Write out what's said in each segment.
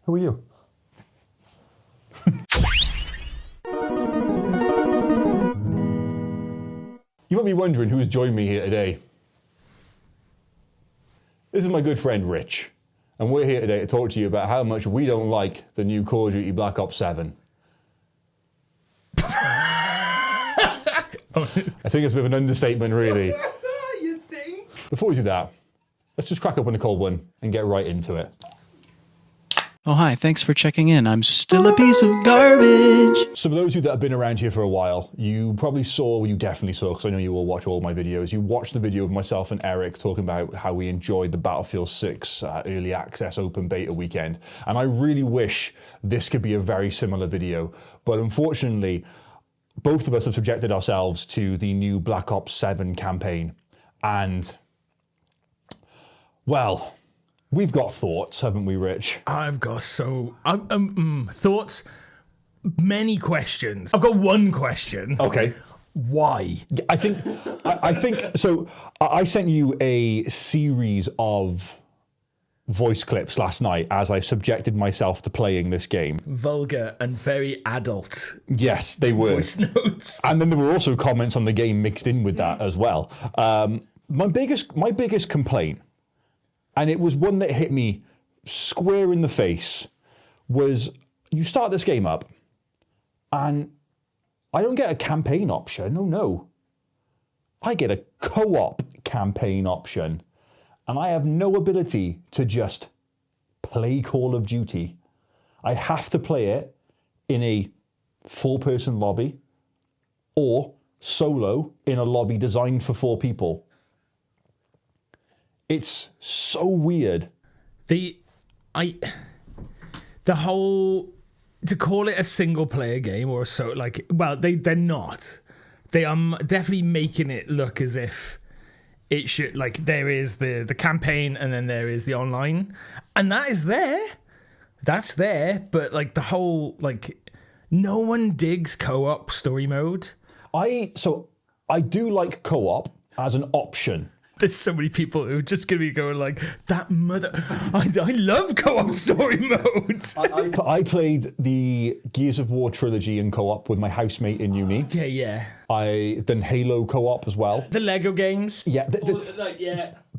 Who are you? You might be wondering who's joined me here today. This is my good friend Rich, and we're here today to talk to you about how much we don't like the new Call of Duty Black Ops 7. I think it's a bit of an understatement, really. You think? Before we do that, let's just crack open a cold one and get right into it. Oh, hi, thanks for checking in. I'm still a piece of garbage. So for those of you that have been around here for a while, you probably saw, well, you definitely saw, because I know you all watch all my videos, you watched the video of myself and Eric talking about how we enjoyed the Battlefield 6 early access open beta weekend. And I really wish this could be a very similar video. But unfortunately, both of us have subjected ourselves to the new Black Ops 7 campaign. And, well, we've got thoughts, haven't we, Rich? I've got thoughts, many questions. I've got one question. Okay. Why? I think so. I sent you a series of voice clips last night as I subjected myself to playing this game. Vulgar and very adult. Yes, they were. Voice notes. And then there were also comments on the game mixed in with that as well. My biggest complaint, and it was one that hit me square in the face, was you start this game up and I don't get a campaign option. Oh no. I get a co-op campaign option, and I have no ability to just play Call of Duty. I have to play it in a 4-person lobby or solo in a lobby designed for 4 people. It's so weird. The whole, to call it a single player game or so, like, well, they're not. They are definitely making it look as if it should, like, there is the campaign and then there is the online, and that is there. That's there, but like the whole, like, no one digs co-op story mode. I do like co-op as an option. There's so many people who are just going to be going like, that mother... I love co-op story mode. I played the Gears of War trilogy in co-op with my housemate in uni. Yeah. I done Halo co-op as well. The Lego games. Yeah.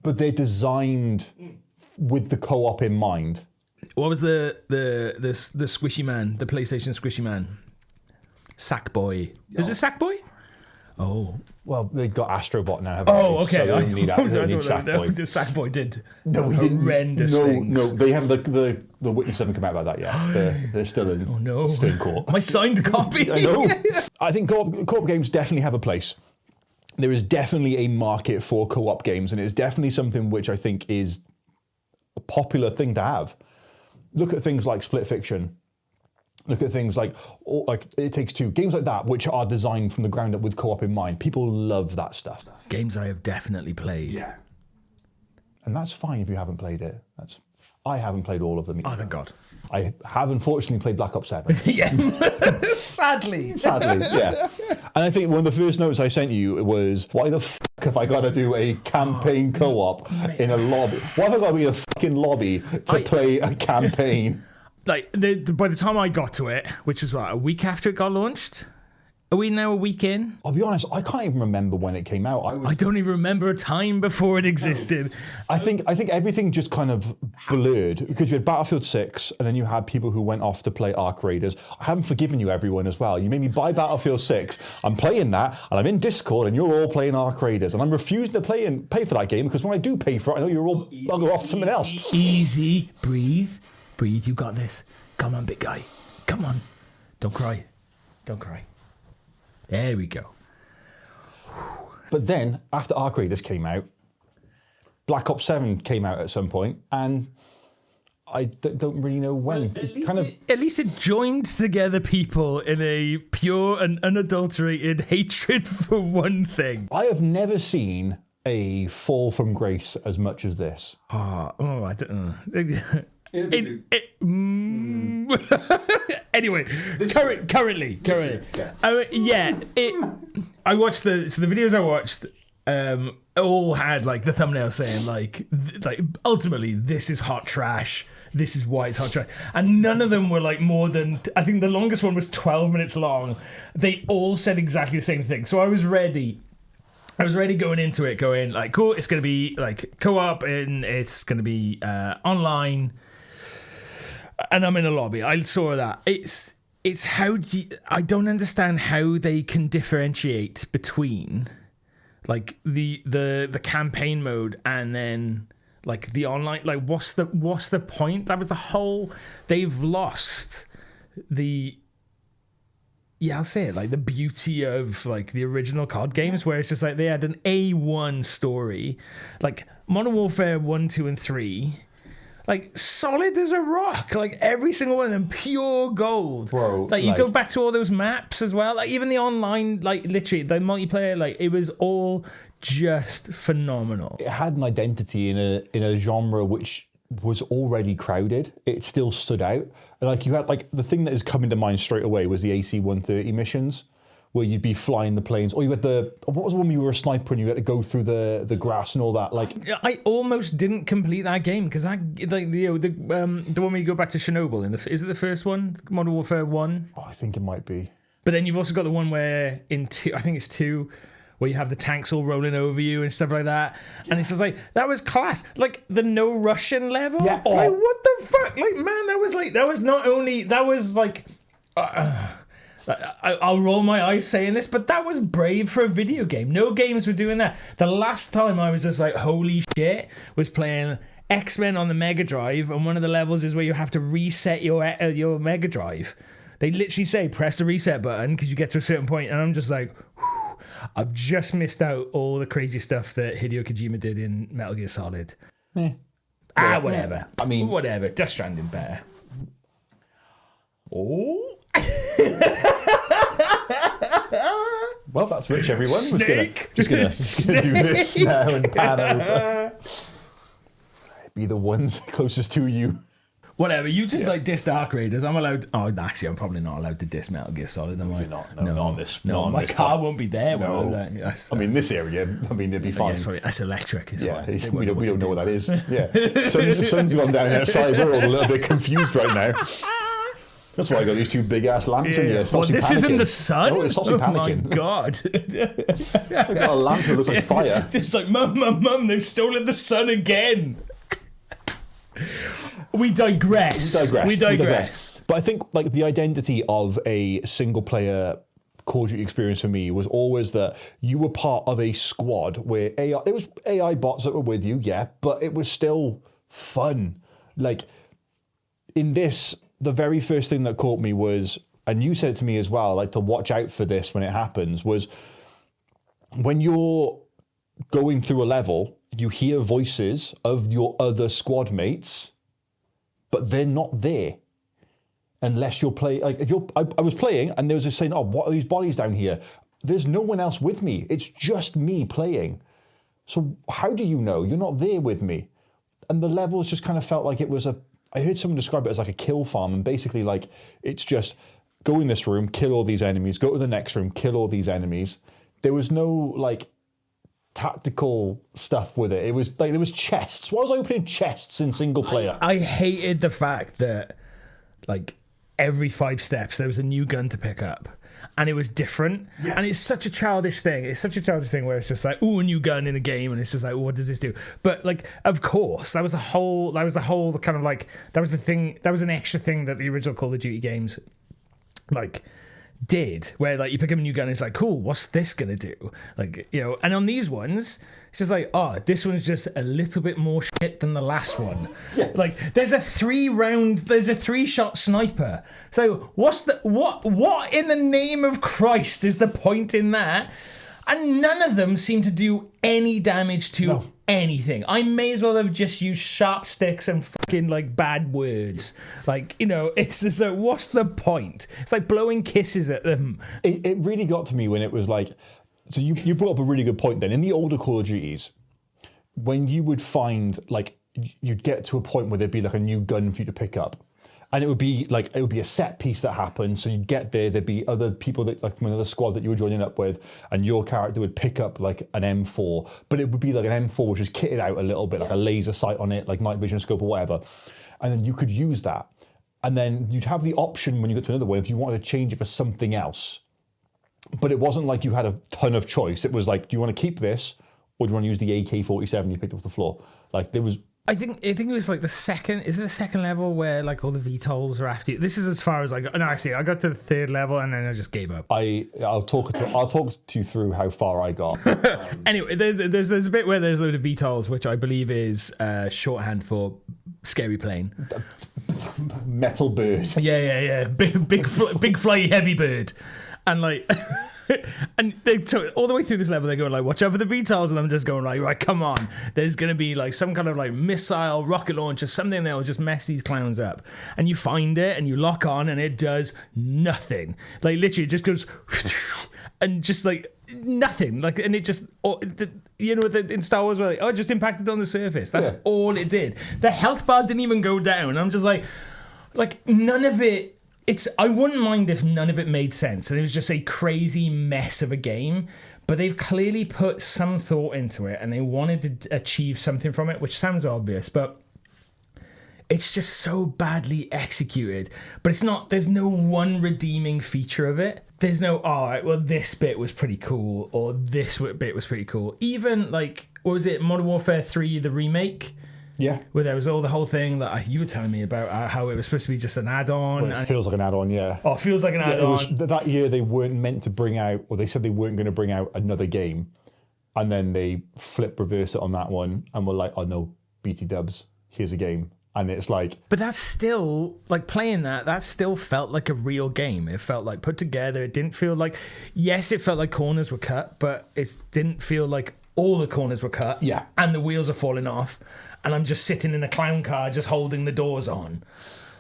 But they're designed with the co-op in mind. What was the squishy man, the PlayStation squishy man? Sackboy. Is it Sackboy? Oh. Well, they've got Astrobot now, haven't they? Okay. So they don't need Sackboy. The Sackboy did horrendous things. No, they haven't. The witnesses haven't come out about that yet. They're still in. Still in court. My signed copy. I know. I think co-op games definitely have a place. There is definitely a market for co-op games, and it's definitely something which I think is a popular thing to have. Look at things like Split Fiction. Look at things like It Takes Two. Games like that, which are designed from the ground up with co-op in mind. People love that stuff. Games I have definitely played. Yeah. And that's fine if you haven't played it. I haven't played all of them either. Oh, thank God. I have unfortunately played Black Ops 7. Yeah. Sadly, yeah. And I think one of the first notes I sent you was, why the f*** have I got to do a campaign co-op in a lobby? Why have I got to be in a fucking lobby to play a campaign? Like, by the time I got to it, which was a week after it got launched, are we now a week in? I'll be honest, I can't even remember when it came out. I don't even remember a time before it existed. I think everything just kind of blurred, because you had Battlefield 6 and then you had people who went off to play Ark Raiders. I haven't forgiven you, everyone, as well. You made me buy Battlefield 6. I'm playing that, and I'm in Discord, and you're all playing Ark Raiders, and I'm refusing to pay for that game, because when I do pay for it, I know you're all bugger off to something else. Easy, breathe, you got this. Come on, big guy. Come on. Don't cry. There we go. But then, after Ark Raiders came out, Black Ops 7 came out at some point, and I don't really know when. Well, at least it joined together people in a pure and unadulterated hatred for one thing. I have never seen a fall from grace as much as this. I don't know. Anyway, currently. I watched the videos I watched. All had like the thumbnail saying like ultimately this is hot trash. this is why it's hard to try. And none of them were like more than, I think the longest one was 12 minutes long. They all said exactly the same thing. So I was ready going into it, going like, cool, it's going to be like co-op and it's going to be online. And I'm in a lobby. I saw that. It's how I don't understand how they can differentiate between like the campaign mode and then like the online. Like what's the point? That was the whole. They've lost the. Yeah, I'll say it, like the beauty of like the original COD games, where it's just like they had an A1 story, like Modern Warfare 1, 2, and 3, like solid as a rock, like every single one of them, pure gold. Bro, like you go back to all those maps as well, like even the online, like literally the multiplayer, like it was all just phenomenal. It had an identity in a genre which was already crowded. It still stood out. Like you had like the thing that is coming to mind straight away was the AC-130 missions, where you'd be flying the planes, or you had what was the one where you were a sniper and you had to go through the grass and all that. Like I almost didn't complete that game because I like the one where you go back to Chernobyl is it the first one, Modern Warfare 1? Oh, I think it might be. But then you've also got the one where in 2, I think it's 2, where you have the tanks all rolling over you and stuff like that. And it's just like, that was class. Like, the no Russian level? Yeah. Like, what the fuck? Like, man, that was like... I'll roll my eyes saying this, but that was brave for a video game. No games were doing that. The last time I was just like, holy shit, was playing X-Men on the Mega Drive, and one of the levels is where you have to reset your Mega Drive. They literally say, press the reset button, because you get to a certain point, and I'm just like... I've just missed out all the crazy stuff that Hideo Kojima did in Metal Gear Solid. Whatever. I mean... Whatever. Death Stranding better. Oh. Well, that's Rich, everyone. Snake. Just gonna do this now and pan over. Be the ones closest to you. Whatever, you just like diss Dark Raiders. I'm allowed. Oh, actually, I'm probably not allowed to diss Metal Gear Solid. Am I? You're not. No, not on this. No, not on my this car part. won't be there. No. Yes, I mean, this area. I mean, it'd be fine. Yes, that's electric. It's Yeah, fine. we don't know what that is. Yeah, sun's gone down outside. We're all a little bit confused right now. That's why I got these two big ass lamps in here. Well, this isn't the sun. No, it stops you oh my panicking. god! I've got a lamp that looks like fire. Just like mum, they've stolen the sun again. We digress. But I think like the identity of a single player Call of Duty experience for me was always that you were part of a squad where there was AI bots that were with you, yeah, but it was still fun. Like in this, the very first thing that caught me was, and you said it to me as well, like to watch out for this when it happens, was when you're going through a level, you hear voices of your other squad mates, but they're not there unless you're playing. Like if you're, I was playing and there was this saying, "Oh, what are these bodies down here?" There's no one else with me. It's just me playing. So how do you know you're not there with me? And the levels just kind of felt like it was I heard someone describe it as like a kill farm, and basically like it's just go in this room, kill all these enemies, go to the next room, kill all these enemies. There was no like tactical stuff with it. It was like there was chests. Why was I opening chests in single player? I hated the fact that like every 5 steps there was a new gun to pick up. And it was different. Yeah. And it's such a childish thing. It's such a childish thing where it's just like, ooh, a new gun in a game, and it's just like, oh, what does this do? But like, of course, that was the whole kind of like, that was the thing, that was an extra thing that the original Call of Duty games like did, where like you pick up a new gun and it's like, cool, what's this gonna do? Like, you know, and on these ones, it's just like, oh, this one's just a little bit more shit than the last one. Yeah. Like, there's a 3-shot sniper. So what in the name of Christ is the point in that? And none of them seem to do any damage to anything. I may as well have just used sharp sticks and fucking like bad words. Like, you know, it's just like, what's the point? It's like blowing kisses at them. It really got to me when it was like, so you brought up a really good point then. In the older Call of Duties, when you would find like, you'd get to a point where there'd be like a new gun for you to pick up. And it would be a set piece that happened. So you'd get there'd be other people that like from another squad that you were joining up with, and your character would pick up like an M4, but it would be like an M4 which is kitted out a little bit, like a laser sight on it, like night vision scope or whatever. and then you could use that. And then you'd have the option when you got to another one if you wanted to change it for something else. But it wasn't like you had a ton of choice. It was like, do you want to keep this, or do you want to use the AK-47 you picked off the floor? Like there was. I think it was like the second. Is it the second level where like all the VTOLs are after you? This is as far as I got. No, actually, I got to the third level and then I just gave up. I'll talk to you through how far I got. Anyway, there's a bit where there's a load of VTOLs, which I believe is shorthand for scary plane. Metal bird. Yeah. Big flyy heavy bird, and like. And they took all the way through this level. They're going like, "Watch out for the VTOLs," and I'm just going like, "Right, come on." There's going to be like some kind of like missile, rocket launcher, something that will just mess these clowns up. And you find it, and you lock on, and it does nothing. Like literally, it just goes and just like nothing. Like, and it just, in Star Wars, we're like, it just impacted on the surface. That's all it did. The health bar didn't even go down. I'm just like none of it. I wouldn't mind if none of it made sense and it was just a crazy mess of a game, but they've clearly put some thought into it and they wanted to achieve something from it, which sounds obvious, but it's just so badly executed. But it's not, there's no one redeeming feature of it. There's no, all right, well, this bit was pretty cool, or this bit was pretty cool. Even like, what was it, Modern Warfare 3, the remake? Yeah. Where there was all the whole thing that you were telling me about how it was supposed to be just an add-on. Well, it feels like an add-on, yeah. Oh, it feels like an add-on. That year they weren't meant to bring out, or they said they weren't going to bring out another game. And then they reverse it on that one and were like, oh no, BT dubs, here's a game. And it's like... But that's still, like playing that still felt like a real game. It felt like put together. It didn't feel like... Yes, it felt like corners were cut, but it didn't feel like all the corners were cut. Yeah. And the wheels are falling off. And I'm just sitting in a clown car just holding the doors on.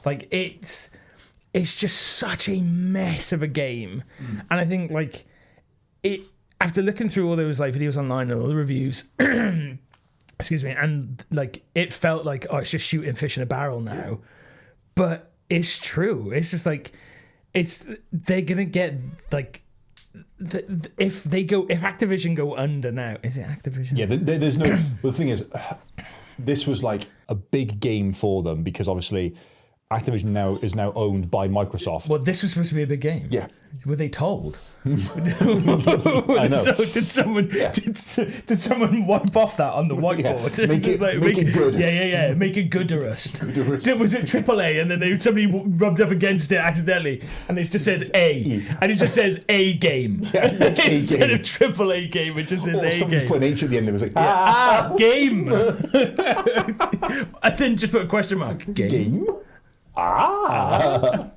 Like, it's just such a mess of a game. And I think, like, after looking through all those, like, videos online and all the reviews, excuse me, and, like, it felt like, oh, it's just shooting fish in a barrel now. But it's true. It's just, like, they're going to get, like, if Activision go under now, is it Activision? Yeah, there's no... Well, the thing is... This was like a big game for them because obviously Activision is now owned by Microsoft. Well, this was supposed to be a big game. Yeah. Were they told? I know. Did someone wipe off that on the whiteboard? Yeah. Make it good. Yeah. Make it gooderust. Was it AAA and then somebody rubbed up against it accidentally and it just says A. And it just says A game. Yeah, instead of AAA game, it just says A game. Put an H at the end. It was like, game. And then just put a question mark. Game? I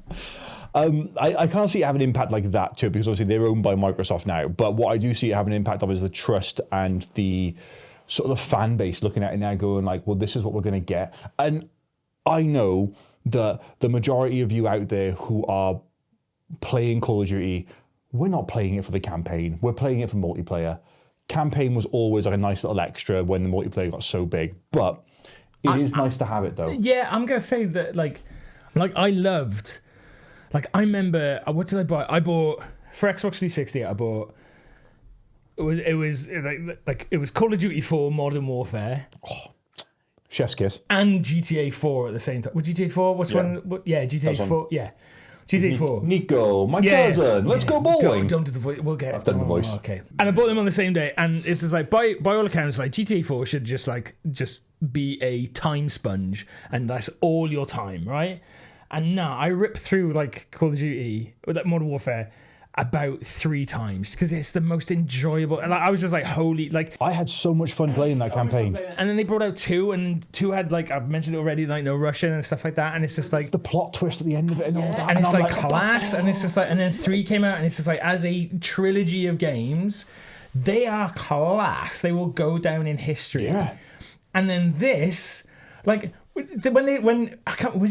can't see it having an impact like that too, because obviously they're owned by Microsoft now. But what I do see it having an impact of is the trust and the sort of the fan base looking at it now going like, well, this is what we're going to get. And I know that the majority of you out there who are playing Call of Duty, we're not playing it for the campaign. We're playing it for multiplayer. Campaign was always like a nice little extra when the multiplayer got so big. But it is nice to have it though. Yeah, I'm going to say that like I loved... Like, I remember, what did I buy? I bought, for Xbox 360, it was Call of Duty 4 Modern Warfare. Oh, chef's kiss. And GTA 4 at the same time. Was GTA 4? What's one? Yeah, GTA 4. Yeah. GTA 4. Nico, my cousin, let's go bowling. Don't do the voice. We'll get I've done the voice. Okay. And I bought them on the same day, and it's just like, by all accounts, like, GTA 4 should just be a time sponge, and that's all your time, right? And now I ripped through like Call of Duty, like Modern Warfare, about 3 times because it's the most enjoyable. And I was just like, holy, like I had so much fun playing that campaign. And then they brought out 2, and 2 had like I've mentioned it already, like no Russian and stuff like that. And it's just like the plot twist at the end of it and all that. And it's like class, and it's just like, and then 3 came out, and it's just like as a trilogy of games, they are class. They will go down in history. Yeah. And then this, like. Was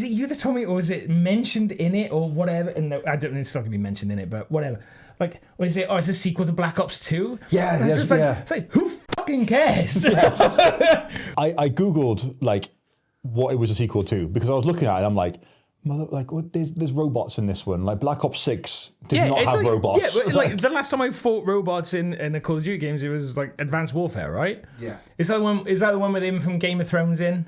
it you that told me, or was it mentioned in it, or whatever? And no, I don't know, it's not going to be mentioned in it, but whatever. Like, when you say, oh, it's a sequel to Black Ops 2? Yeah, it's just like, it's like, who fucking cares? Yeah. I Googled, like, what it was a sequel to, because I was looking at it, and I'm like, what, there's robots in this one. Like, Black Ops 6 did not have robots. Yeah, like, the last time I fought robots in the Call of Duty games, it was, like, Advanced Warfare, right? Yeah. Is that the one with him from Game of Thrones in?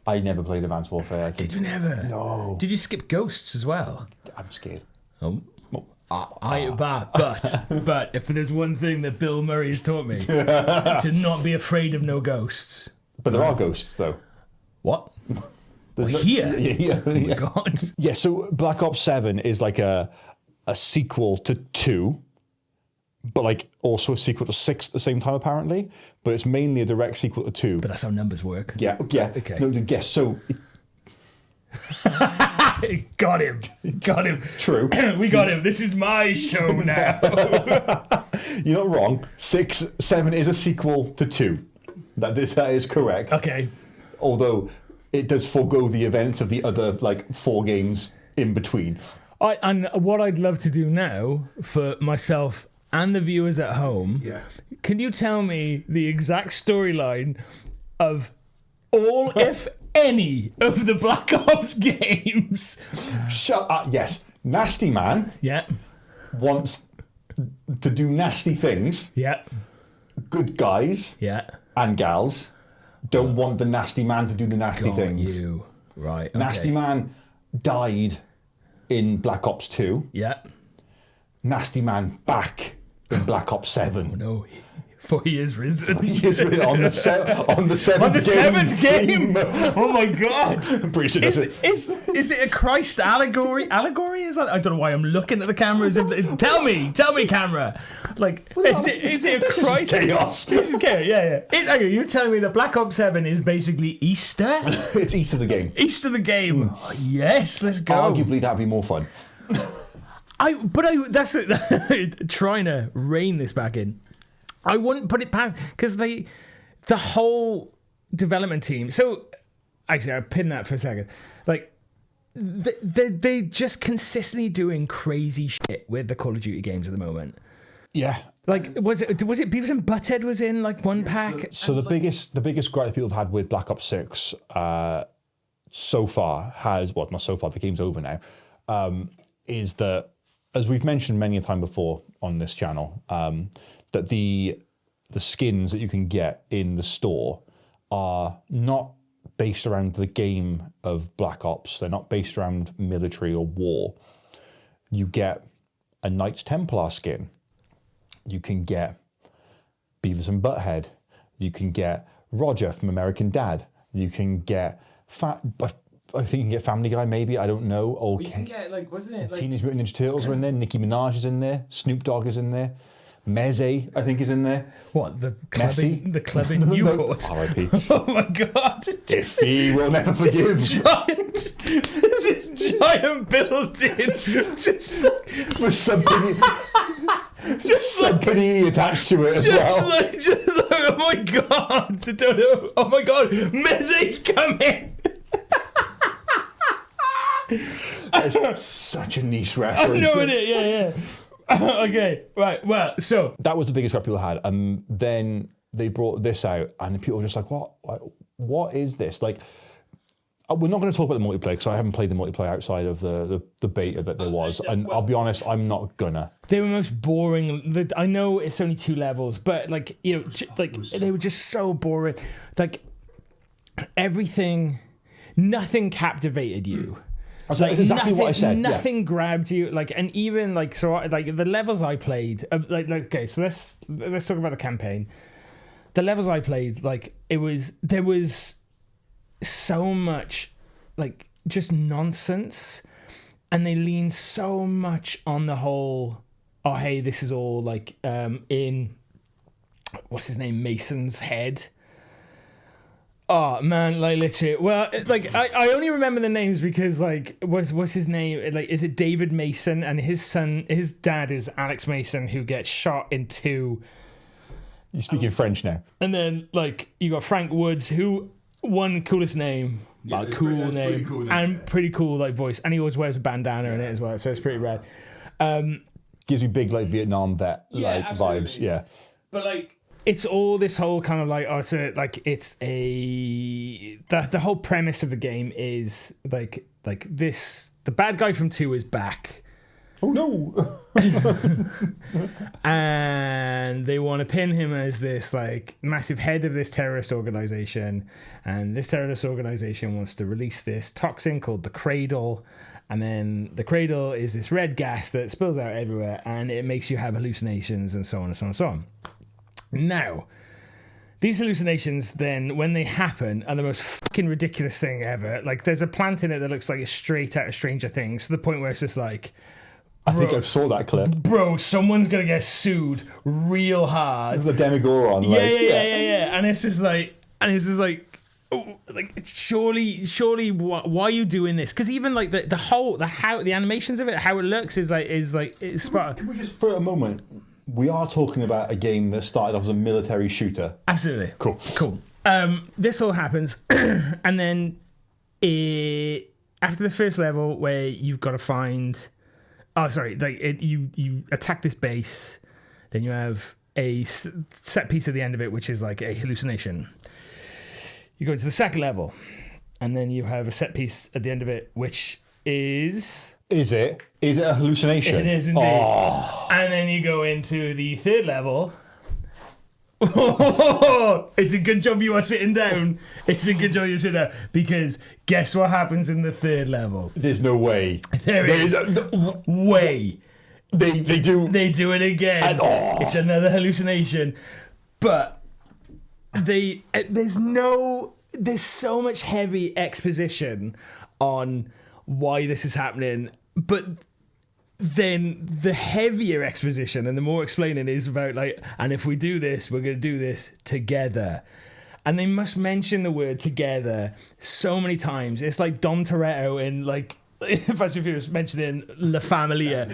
I never played Advanced Warfare. I think. Did you never? No. Did you skip Ghosts as well? I'm scared. Oh. But if there's one thing that Bill Murray has taught me, to not be afraid of no ghosts. But there are ghosts, though. What? Here? Yeah. Oh my God. Yeah, so Black Ops 7 is like a sequel to 2, but like also a sequel to 6 at the same time, apparently. But it's mainly a direct sequel to 2. But that's how numbers work. Yeah. Okay. No, yes, so... Got him. True. We got him. This is my show now. You're not wrong. 7 is a sequel to 2. That is correct. Okay. Although it does forego the events of the other like 4 games in between. And what I'd love to do now for myself and the viewers at home, can you tell me the exact storyline of all, if any, of the Black Ops games? Shut up. Yes. Nasty Man wants to do nasty things. Yeah. Good guys Yeah. and gals don't want the nasty man to do the nasty things. You. Right. Okay. Nasty Man died in Black Ops 2. Yeah. Nasty Man back in Black Ops 7. No. For he is risen. He is on the seventh On the seventh game. Oh my God! Pretty sure that's it. Is it a Christ allegory? Allegory is that? I don't know why I'm looking at the camera as if. Tell me, camera. Like, is it a Christ? This is chaos. This is chaos. Yeah. Okay, you're telling me that Black Ops 7 is basically Easter? It's Easter the game. Easter the game. Oh, yes, let's go. Arguably, that'd be more fun. That's trying to rein this back in. I wouldn't put it past, because the whole development team. So actually, I'll pin that for a second. Like they just consistently doing crazy shit with the Call of Duty games at the moment. Yeah. Like was it Beavis and Butthead was in like one pack? So the biggest gripe people have had with Black Ops 6 so far not so far, the game's over now, is that, as we've mentioned many a time before on this channel, that the skins that you can get in the store are not based around the game of Black Ops. They're not based around military or war. You get a Knights Templar skin. You can get Beavis and Butthead. You can get Roger from American Dad. You can get I think you can get Family Guy, maybe. I don't know. Or You can get wasn't it Teenage Mutant Ninja Turtles are in there. Nicki Minaj is in there. Snoop Dogg is in there. Meze, I think, is in there. What, the Messi? club in Newport? R.I.P. Oh my God! Iffy will never forgive. This is giant building. With some panini attached to it as well. Oh my God! I don't know. Oh my God! Meze's coming. That's such a niche reference. I know it. Yeah. Okay, right. Well, so that was the biggest crap people had, and then they brought this out, and people were just like, "What is this?" Like, we're not going to talk about the multiplayer because I haven't played the multiplayer outside of the beta that there was, and I'll be honest, I'm not gonna. They were most boring. I know it's only 2 levels, but they were just so boring. Like nothing captivated you. That's exactly what I said. Nothing grabbed you. And even the levels I played. Okay, so let's talk about the campaign. The levels I played, there was so much just nonsense, and they leaned so much on the whole. Oh, hey, this is all in what's his name, Mason's head. Oh man, literally. Well, I only remember the names because what's his name? Is it David Mason? And his dad is Alex Mason, who gets shot in 2. You're speaking French now. And then you got Frank Woods, who one coolest name, cool name, and pretty cool voice, and he always wears a bandana in it as well, so it's pretty rad. Gives me big Vietnam vet vibes. Yeah, but it's all this whole kind of the whole premise of the game is this: the bad guy from 2 is back, Oh no! And they want to pin him as this like massive head of this terrorist organization, and this terrorist organization wants to release this toxin called the Cradle, and then the Cradle is this red gas that spills out everywhere, and it makes you have hallucinations and so on and so on and so on. Now, these hallucinations then, when they happen, are the most fucking ridiculous thing ever. Like, there's a plant in it that looks like it's straight out of Stranger Things, to the point where it's just like, I think I saw that clip. bro, someone's gonna get sued real hard. It's the Demigoron. Yeah. And it's just like, oh, like surely, why are you doing this? Because even like the animations of it, how it looks is it's spot. Can we just, for a moment, we are talking about a game that started off as a military shooter. Absolutely. Cool. This all happens, and then after the first level where you've got to find. Oh, sorry. You attack this base, then you have a set piece at the end of it, which is like a hallucination. You go into the second level, and then you have a set piece at the end of it, which is... Is it a hallucination? It is indeed. Oh. And then you go into the third level. It's a good job you are sitting down. Because guess what happens in the third level? There's no way. There is no way. They do it again. And, It's another hallucination. But there's so much heavy exposition on why this is happening, but then the heavier exposition and the more explaining is about like, and if we do this, we're going to do this together. And they must mention the word together so many times. It's like Dom Toretto in like Fast and Furious mentioning La Familia.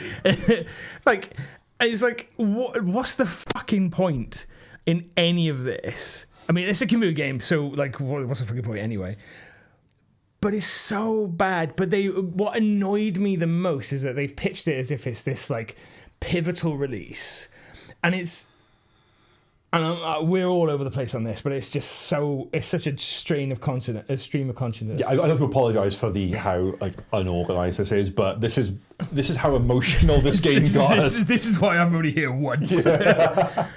Like, it's like, what's the fucking point in any of this? I mean, it's a computer game, so like, what's the fucking point anyway? But it's so bad. But what annoyed me the most is that they've pitched it as if it's this like pivotal release, and we're all over the place on this. But it's just it's such a stream of consciousness. Yeah, I have to apologise for how like unorganised this is, but this is how emotional this game got. This is why I'm only here once. Yeah.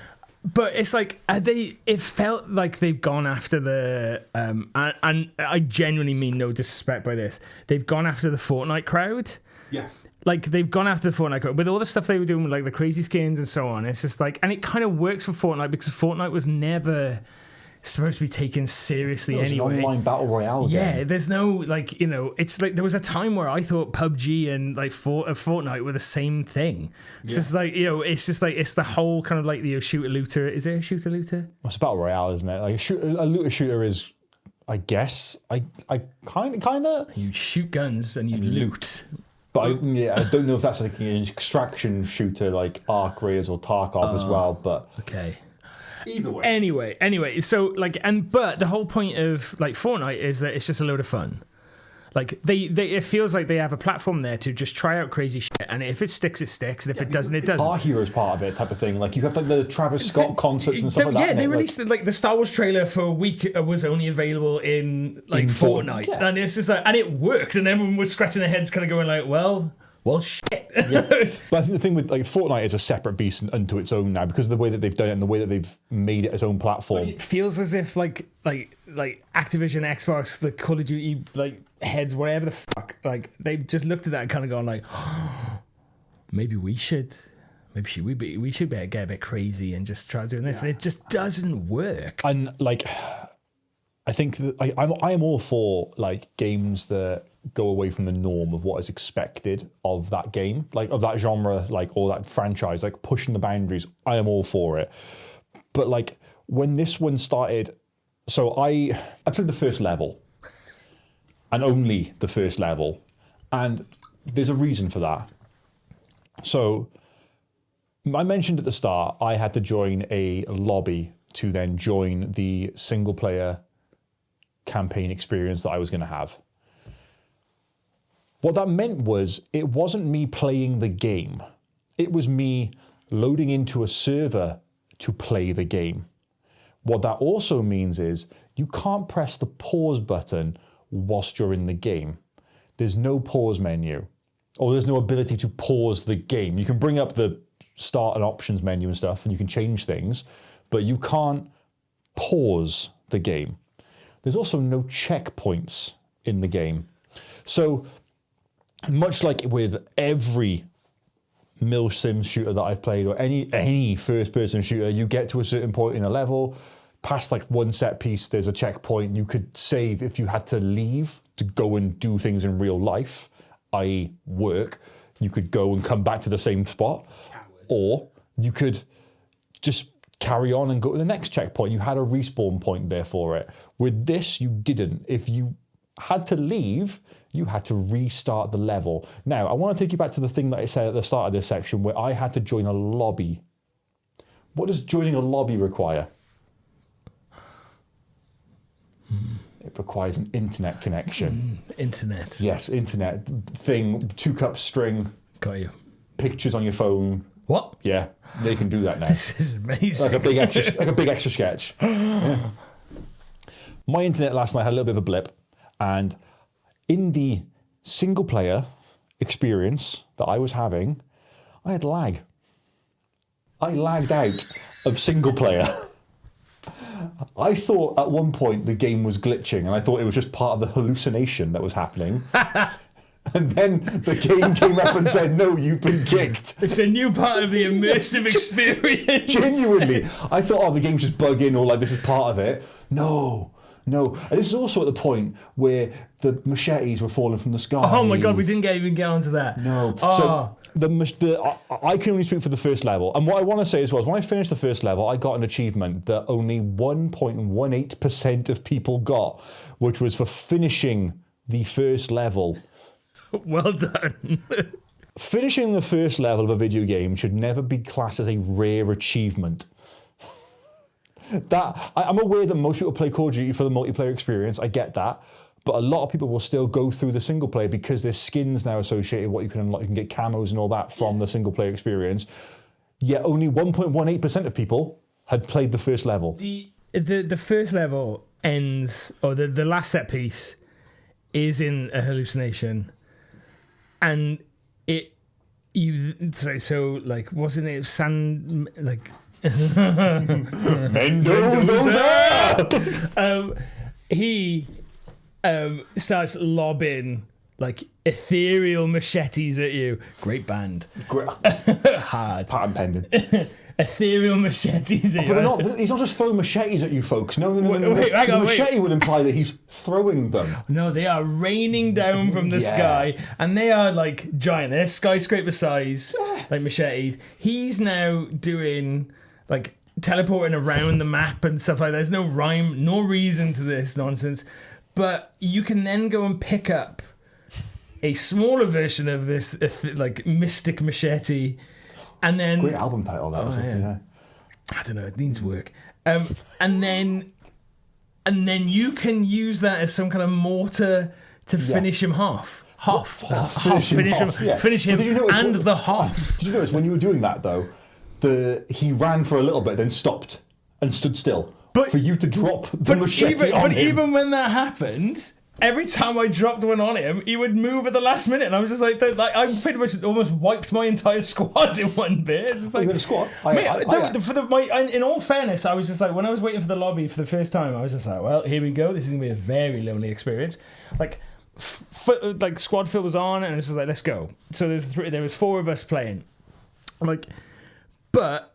But it's like, it felt like they've gone after the, and I genuinely mean no disrespect by this, they've gone after the Fortnite crowd. Yeah. Like, they've gone after the Fortnite crowd. With all the stuff they were doing with, like, the crazy skins and so on, it's just like, and it kind of works for Fortnite because Fortnite was never supposed to be taken seriously anyway. It's an online battle royale game. Yeah, there's no, like, it's like, there was a time where I thought PUBG and, like, Fortnite were the same thing. It's just like, it's just like, it's the whole kind of like the shooter-looter. Is it a shooter-looter? It's a battle royale, isn't it? Like a looter-shooter is, I guess, I kind of... You shoot guns and you loot. But I don't know if that's like an extraction shooter like Ark Raiders or Tarkov as well, but... Okay. Either way. Anyway, so like, but the whole point of like Fortnite is that it's just a load of fun. Like it feels like they have a platform there to just try out crazy shit, and if it sticks, it sticks, and if it doesn't, it doesn't. Guitar Hero's part of it, type of thing. Like you have like the Travis Scott concerts and stuff like that. Yeah, they released like the Star Wars trailer for a week was only available in like Fortnite, and it's just like, and it worked, and everyone was scratching their heads, kind of going like, well, shit. Yeah. But I think the thing with like Fortnite is a separate beast unto its own now because of the way that they've done it and the way that they've made it its own platform. But it feels as if like Activision, Xbox, the Call of Duty like heads, whatever the fuck, like they've just looked at that and kind of gone like, oh, maybe we should get a bit crazy and just try doing this, and it just doesn't work. And like, I think that I am all for like games that go away from the norm of what is expected of that game, like of that genre, like or that franchise, like pushing the boundaries. I am all for it. But like when this one started, so I played the first level and only the first level, and there's a reason for that. So I mentioned at the start I had to join a lobby to then join the single player campaign experience that I was going to have. What that meant was it wasn't me playing the game. It was me loading into a server to play the game. What that also means is you can't press the pause button whilst you're in the game. There's no pause menu. or there's no ability to pause the game. You can bring up the start and options menu and stuff, and you can change things, but you can't pause the game. There's also no checkpoints in the game. So much like with every milsim shooter that I've played, or any first-person shooter, you get to a certain point in a level, past like one set piece, there's a checkpoint. You could save if you had to leave to go and do things in real life, i.e. work. You could go and come back to the same spot. Or you could just carry on and go to the next checkpoint. You had a respawn point there for it. With this, you didn't. If you had to leave, you had to restart the level. Now, I want to take you back to the thing that I said at the start of this section where I had to join a lobby. What does joining a lobby require? It requires an internet connection. Internet. Yes, internet thing, 2-cup string, Got you. pictures on your phone. What? Yeah, they can do that now. This is amazing. Like a big extra sketch. Yeah. My internet last night had a little bit of a blip, and in the single player experience that I was having, I had lag. I lagged out of single player. I thought at one point the game was glitching, and I thought it was just part of the hallucination that was happening. And then the game came up and said, no, you've been kicked. It's a new part of the immersive experience. Genuinely. I thought, oh, the game's just bugging, or like this is part of it. No. And this is also at the point where the machetes were falling from the sky. Oh my God, we didn't even get onto that. No. Oh. So I can only speak for the first level. And what I want to say as well is when I finished the first level, I got an achievement that only 1.18% of people got, which was for finishing the first level. Well done. Finishing the first level of a video game should never be classed as a rare achievement. I'm aware that most people play Call of Duty for the multiplayer experience. I get that. But a lot of people will still go through the single player because there's skins now associated with what you can unlock. You can get camos and all that from the single player experience. Yet only 1.18% of people had played the first level. The first level ends, or the last set piece is in a hallucination. And so like, wasn't it Mendoza! He starts lobbing like ethereal machetes at you. Great band. Hard. Patent pending. Ethereal machetes at you. But he's not just throwing machetes at you, folks. No. Wait, hang on, the machete would imply that he's throwing them. No, they are raining down from the sky, and they are like giant. They're skyscraper size, like machetes. He's now doing like teleporting around the map and stuff like that. There's no rhyme, no reason to this nonsense. But you can then go and pick up a smaller version of this like mystic machete. And then great album title that was. Yeah. I don't know, it needs work. And then you can use that as some kind of mortar to finish him finish him and the half. Did you notice when you were doing that though, he ran for a little bit, then stopped and stood still for you to drop the machete on him. But even when that happened, every time I dropped one on him, he would move at the last minute, and I was just like I pretty much almost wiped my entire squad in one bit. It's just like, a squad? In all fairness, I was just like, when I was waiting for the lobby for the first time, I was just like, well, here we go. This is gonna be a very lonely experience. Like, squad fill was on, and it was just like, let's go. So there was 4 of us playing. Like, but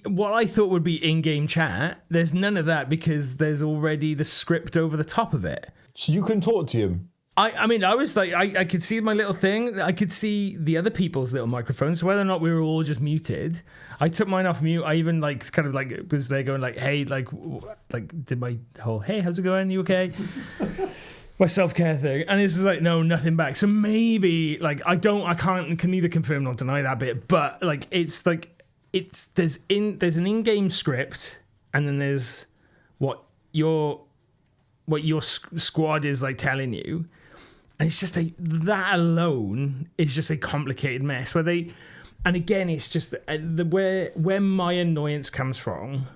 what I thought would be in-game chat, there's none of that because there's already the script over the top of it. So you couldn't talk to him? I mean, I was like, I could see my little thing. I could see the other people's little microphones. So whether or not we were all just muted, I took mine off mute. I even was there going like, hey, like did my whole, hey, how's it going? You okay? My self-care thing. And it's just like, no, nothing back. So maybe like, can neither confirm nor deny that bit. But like, there's an in-game script, and then there's what your squad is like telling you, and it's just that alone is just a complicated mess. And again, it's just where my annoyance comes from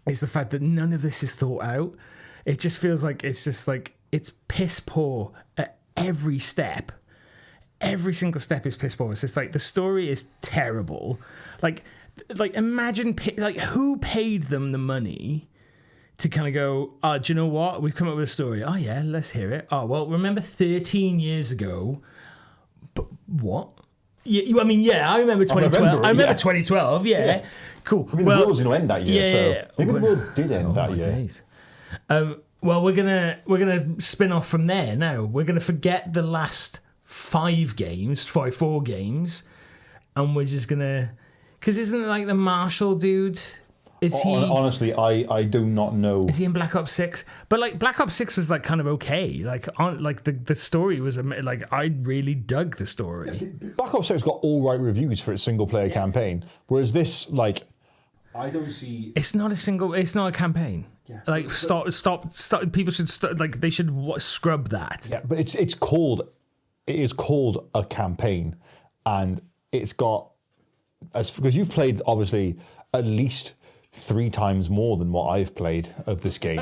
is the fact that none of this is thought out. It just feels like it's piss poor at every step. every single step is piss poor. It's like the story is terrible. Like imagine like who paid them the money to kind of go, oh, do you know what? We've come up with a story. Oh yeah, let's hear it. Oh well, remember 13 years ago? But what? Yeah, I mean, yeah, I remember 2012. I remember 2012. Yeah, cool. I mean, the world was going to end that year, so maybe the world did end that year. Days. Well, we're gonna spin off from there now. We're gonna forget the last 4 games, and we're just gonna, because isn't it like the Marshall dude? Is he? Honestly, I do not know. Is he in Black Ops 6? But like Black Ops 6 was like kind of okay. Like the story was like I really dug the story. Black Ops 6 got all right reviews for its single player campaign, whereas this like I don't see. It's not a campaign. Yeah. Like stop. People should like they should scrub that. Yeah, but it is called a campaign, and it's got because you've played obviously at least 3 times more than what I've played of this game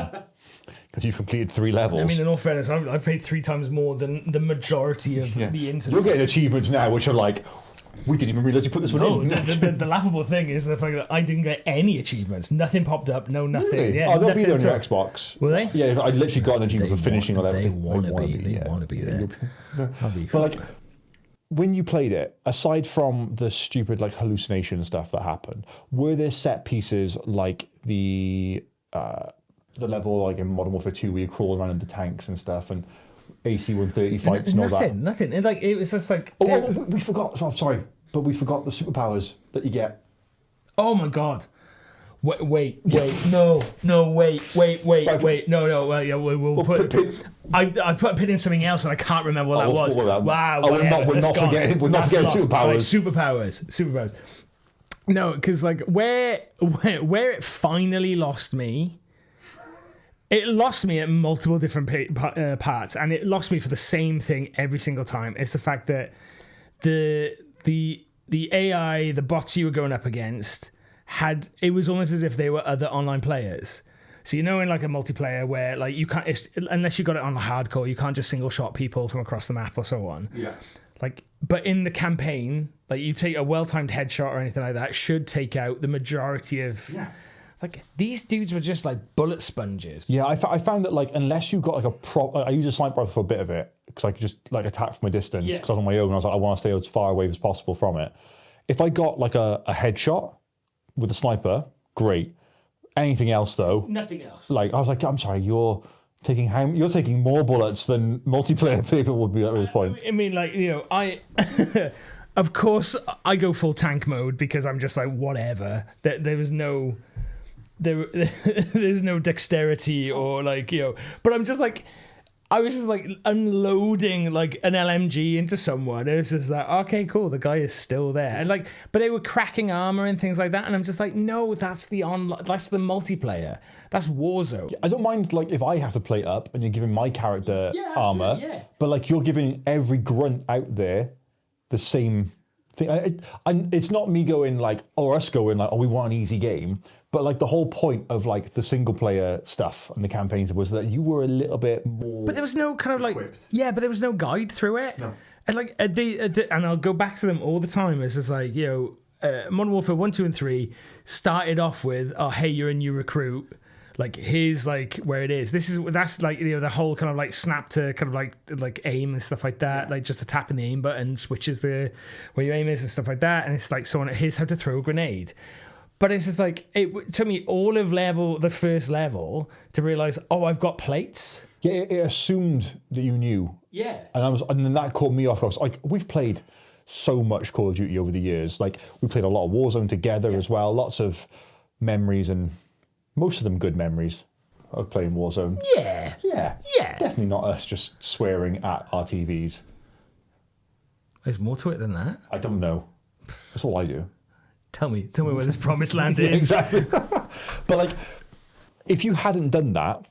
because you've completed 3 levels. I mean, in all fairness, I've played 3 times more than the majority of the internet. You're getting achievements now which are like, we didn't even realise you put this one in. The laughable thing is the fact that I didn't get any achievements. Nothing popped up. No, nothing. Really? Yeah, they'll be there on your Xbox. Will they? Yeah, I literally got an achievement for finishing a level. They want to be there. But like, when you played it, aside from the stupid like hallucination stuff that happened, were there set pieces like the level like in Modern Warfare 2 where you crawl around in the tanks and stuff and AC-130 fights and all that? Nothing. It was just like... we forgot. Oh, sorry, but we forgot the superpowers that you get. Oh my God. Wait, no, wait, no, well, yeah, we'll put... I put a pin in something else and I can't remember what that was. Wow, we're not forgetting superpowers. Superpowers. No, because like where it finally lost me, it lost me at multiple different parts, and it lost me for the same thing every single time. It's the fact that the AI, the bots you were going up against, it was almost as if they were other online players. So in like a multiplayer where like you can't, unless you got it on hardcore, you can't just single shot people from across the map or so on. Yeah. Like, but in the campaign, like you take a well-timed headshot or anything like that should take out the majority of. Yeah. Like these dudes were just like bullet sponges. Yeah, I found that like unless you got like I used a sniper rifle for a bit of it because I could just like attack from a distance because I was on my own and I was like I want to stay as far away as possible from it. If I got like a headshot with a sniper, great. Anything else though? Nothing else. Like I was like, I'm sorry, you're taking more bullets than multiplayer people would be at this point. I mean, like I, of course, I go full tank mode because I'm just like whatever. There's no dexterity or like but I'm just like. I was just like unloading like an LMG into someone. It was just like, okay, cool. The guy is still there. And like, but they were cracking armor and things like that. And I'm just like, no, that's the multiplayer. That's Warzone. I don't mind like if I have to play up and you're giving my character armor, but like you're giving every grunt out there the same thing. It's not me going like, or us going like, oh, we want an easy game. But like the whole point of like the single player stuff and the campaigns was that you were a little bit more. But there was no kind of like equipped. Yeah, but there was no guide through it. No. And like and I'll go back to them all the time. It's just like Modern Warfare 1, 2, and 3 started off with, oh hey, you're a new recruit. Like here's like where it is. That's like the whole kind of like snap to kind of like aim and stuff like that. Yeah. Like just the tap and the aim button switches where your aim is and stuff like that. And it's like someone here's how to throw a grenade. But it's just like, it took me all of the first level to realise, oh, I've got plates. Yeah, it assumed that you knew. Yeah. And then that caught me off. I was like, we've played so much Call of Duty over the years. Like, we played a lot of Warzone together as well. Lots of memories and most of them good memories of playing Warzone. Yeah. Yeah. Yeah. Definitely not us just swearing at our TVs. There's more to it than that. I don't know. That's all I do. Tell me where this promised land is. Exactly. But like, if you hadn't done that,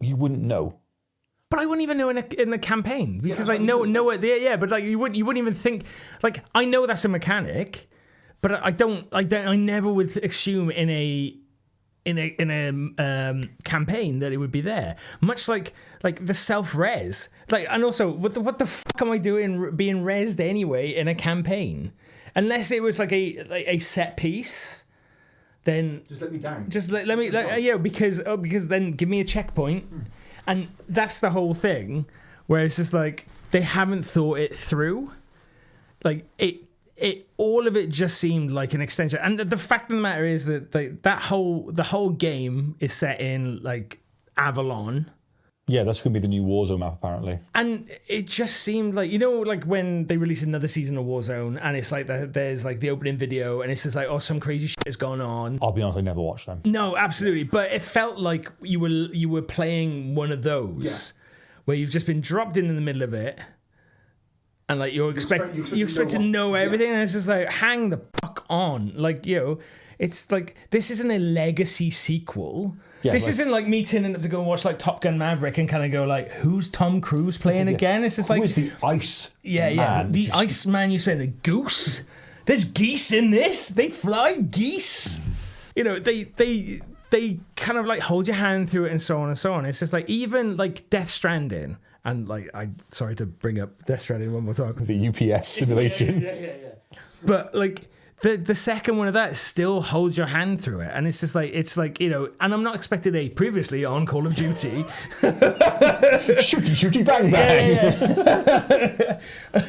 you wouldn't know. But I wouldn't even know in the campaign because but like you wouldn't even think like I know that's a mechanic, but I never would assume in a campaign that it would be there. Much like the self-res. Like, and also what the fuck fuck am I doing being rezzed anyway in a campaign? Unless it was like a set piece, then Just let me down. just let me because then give me a checkpoint, and that's the whole thing. Where it's just like they haven't thought it through. Like it all of it just seemed like an extension. And the fact of the matter is that the whole game is set in like Avalon. Yeah, that's going to be the new Warzone map, apparently. And it just seemed like, like when they release another season of Warzone and it's like there's like the opening video and it's just like, oh, some crazy shit has gone on. I'll be honest, I never watched them. No, absolutely. But it felt like you were playing one of those where you've just been dropped in the middle of it and like you expect to know everything and it's just like, hang the fuck on. Like, it's like, this isn't a legacy sequel. Yeah, this isn't like me turning up to go and watch like Top Gun Maverick and kind of go like, who's Tom Cruise playing again? It's just like, who's the ice? Man? The ice man. You spend a goose. There's geese in this. They fly geese. They kind of like hold your hand through it and so on and so on. It's just like even like Death Stranding and like sorry to bring up Death Stranding one more time. The UPS simulation. Yeah. But like. The second one of that still holds your hand through it, and it's just like and I'm not expecting a previously on Call of Duty shooty bang bang.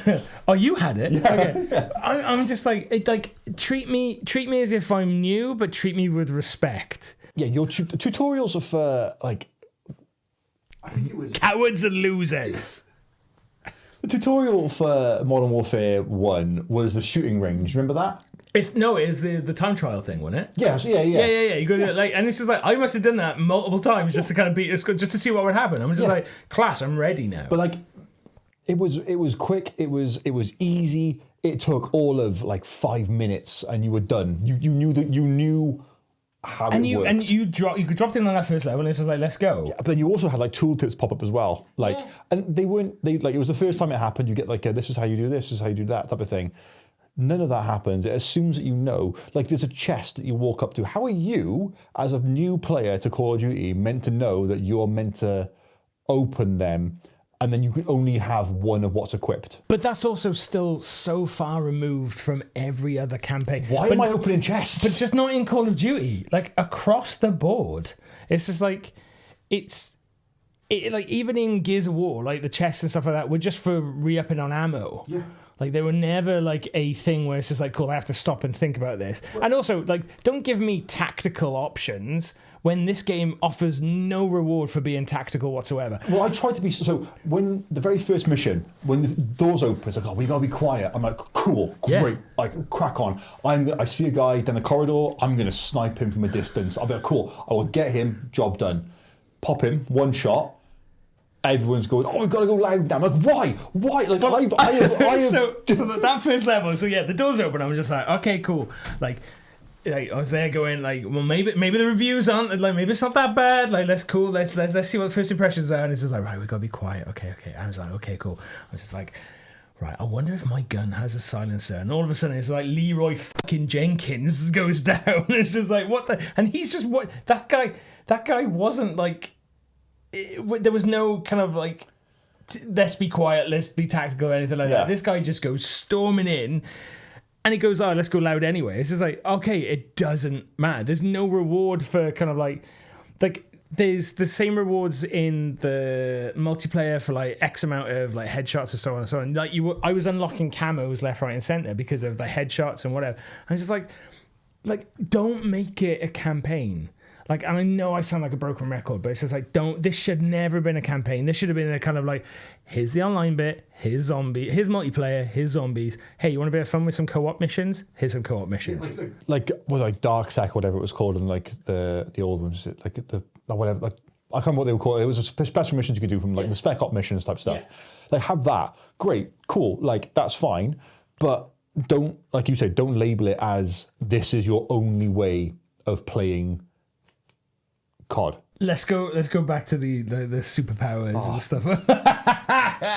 Yeah. Oh, you had it. Yeah. Okay. I'm just like treat me as if I'm new, but treat me with respect. Yeah, your tutorials are for like I think it was cowards and losers. The tutorial for Modern Warfare 1 was the shooting range. Remember that? It was the time trial thing, wasn't it? Yeah. You go like, and it's just like I must have done that multiple times just to kind of just to see what would happen. I'm just like, class, I'm ready now. But like, it was quick. It was easy. It took all of like 5 minutes, and you were done. You knew how it worked. And you dropped in on that first level, and it's just like, let's go. Yeah, but then you also had like tooltips pop up as well. Like, and they like it was the first time it happened. You get like this is how you do this is how you do that type of thing. None of that happens. It assumes that like there's a chest that you walk up to. How are you, as a new player to Call of Duty, meant to know that you're meant to open them and then you can only have one of what's equipped? But that's also still so far removed from every other campaign. Why am I opening chests? But just not in Call of Duty. Like, across the board. It's just like, like, even in Gears of War, like, the chests and stuff like that were just for re-upping on ammo. Yeah. Like, they were never, like, a thing where it's just like, cool, I have to stop and think about this. And also, like, don't give me tactical options when this game offers no reward for being tactical whatsoever. Well, I tried to be... So, when the very first mission, when the doors open, it's like, oh, we got to be quiet. I'm like, cool, great, like, crack on. I see a guy down the corridor, I'm going to snipe him from a distance. I'll be like, cool, I will get him, job done. Pop him, one shot. Everyone's going, oh, we've got to go loud now. I'm like, why? Like, I have... So that first level, so yeah, the doors open. I'm just like, okay, cool. Like I was there going, like, well, maybe the reviews aren't, like, maybe it's not that bad. Like, let's see what first impressions are. And it's just like, right, we've got to be quiet. Okay. I was like, okay, cool. I was just like, right, I wonder if my gun has a silencer. And all of a sudden, it's like Leroy fucking Jenkins goes down. And it's just like, what the? And he's just, what? That guy wasn't like, there was no kind of like, let's be quiet, let's be tactical or anything like that. This guy just goes storming in and he goes, oh, let's go loud anyway. It's just like, okay, it doesn't matter. There's no reward for kind of like there's the same rewards in the multiplayer for like X amount of like headshots and so on and so on. Like I was unlocking camos left, right and center because of the headshots and whatever. I was just like don't make it a campaign. Like, and I know I sound like a broken record, but it's just like, this should never have been a campaign. This should have been a kind of like, here's the online bit, here's multiplayer, here's zombies. Hey, you want a bit of fun with some co-op missions? Here's some co-op missions. Like Dark Sec, whatever it was called, and like the old ones, like whatever. Like, I can't remember what they were called. It was a special missions you could do from like the Spec Op missions type stuff. Yeah. Like, have that. Great, cool. Like, that's fine, but don't, like you said, don't label it as this is your only way of playing COD. Let's go back to the superpowers and stuff.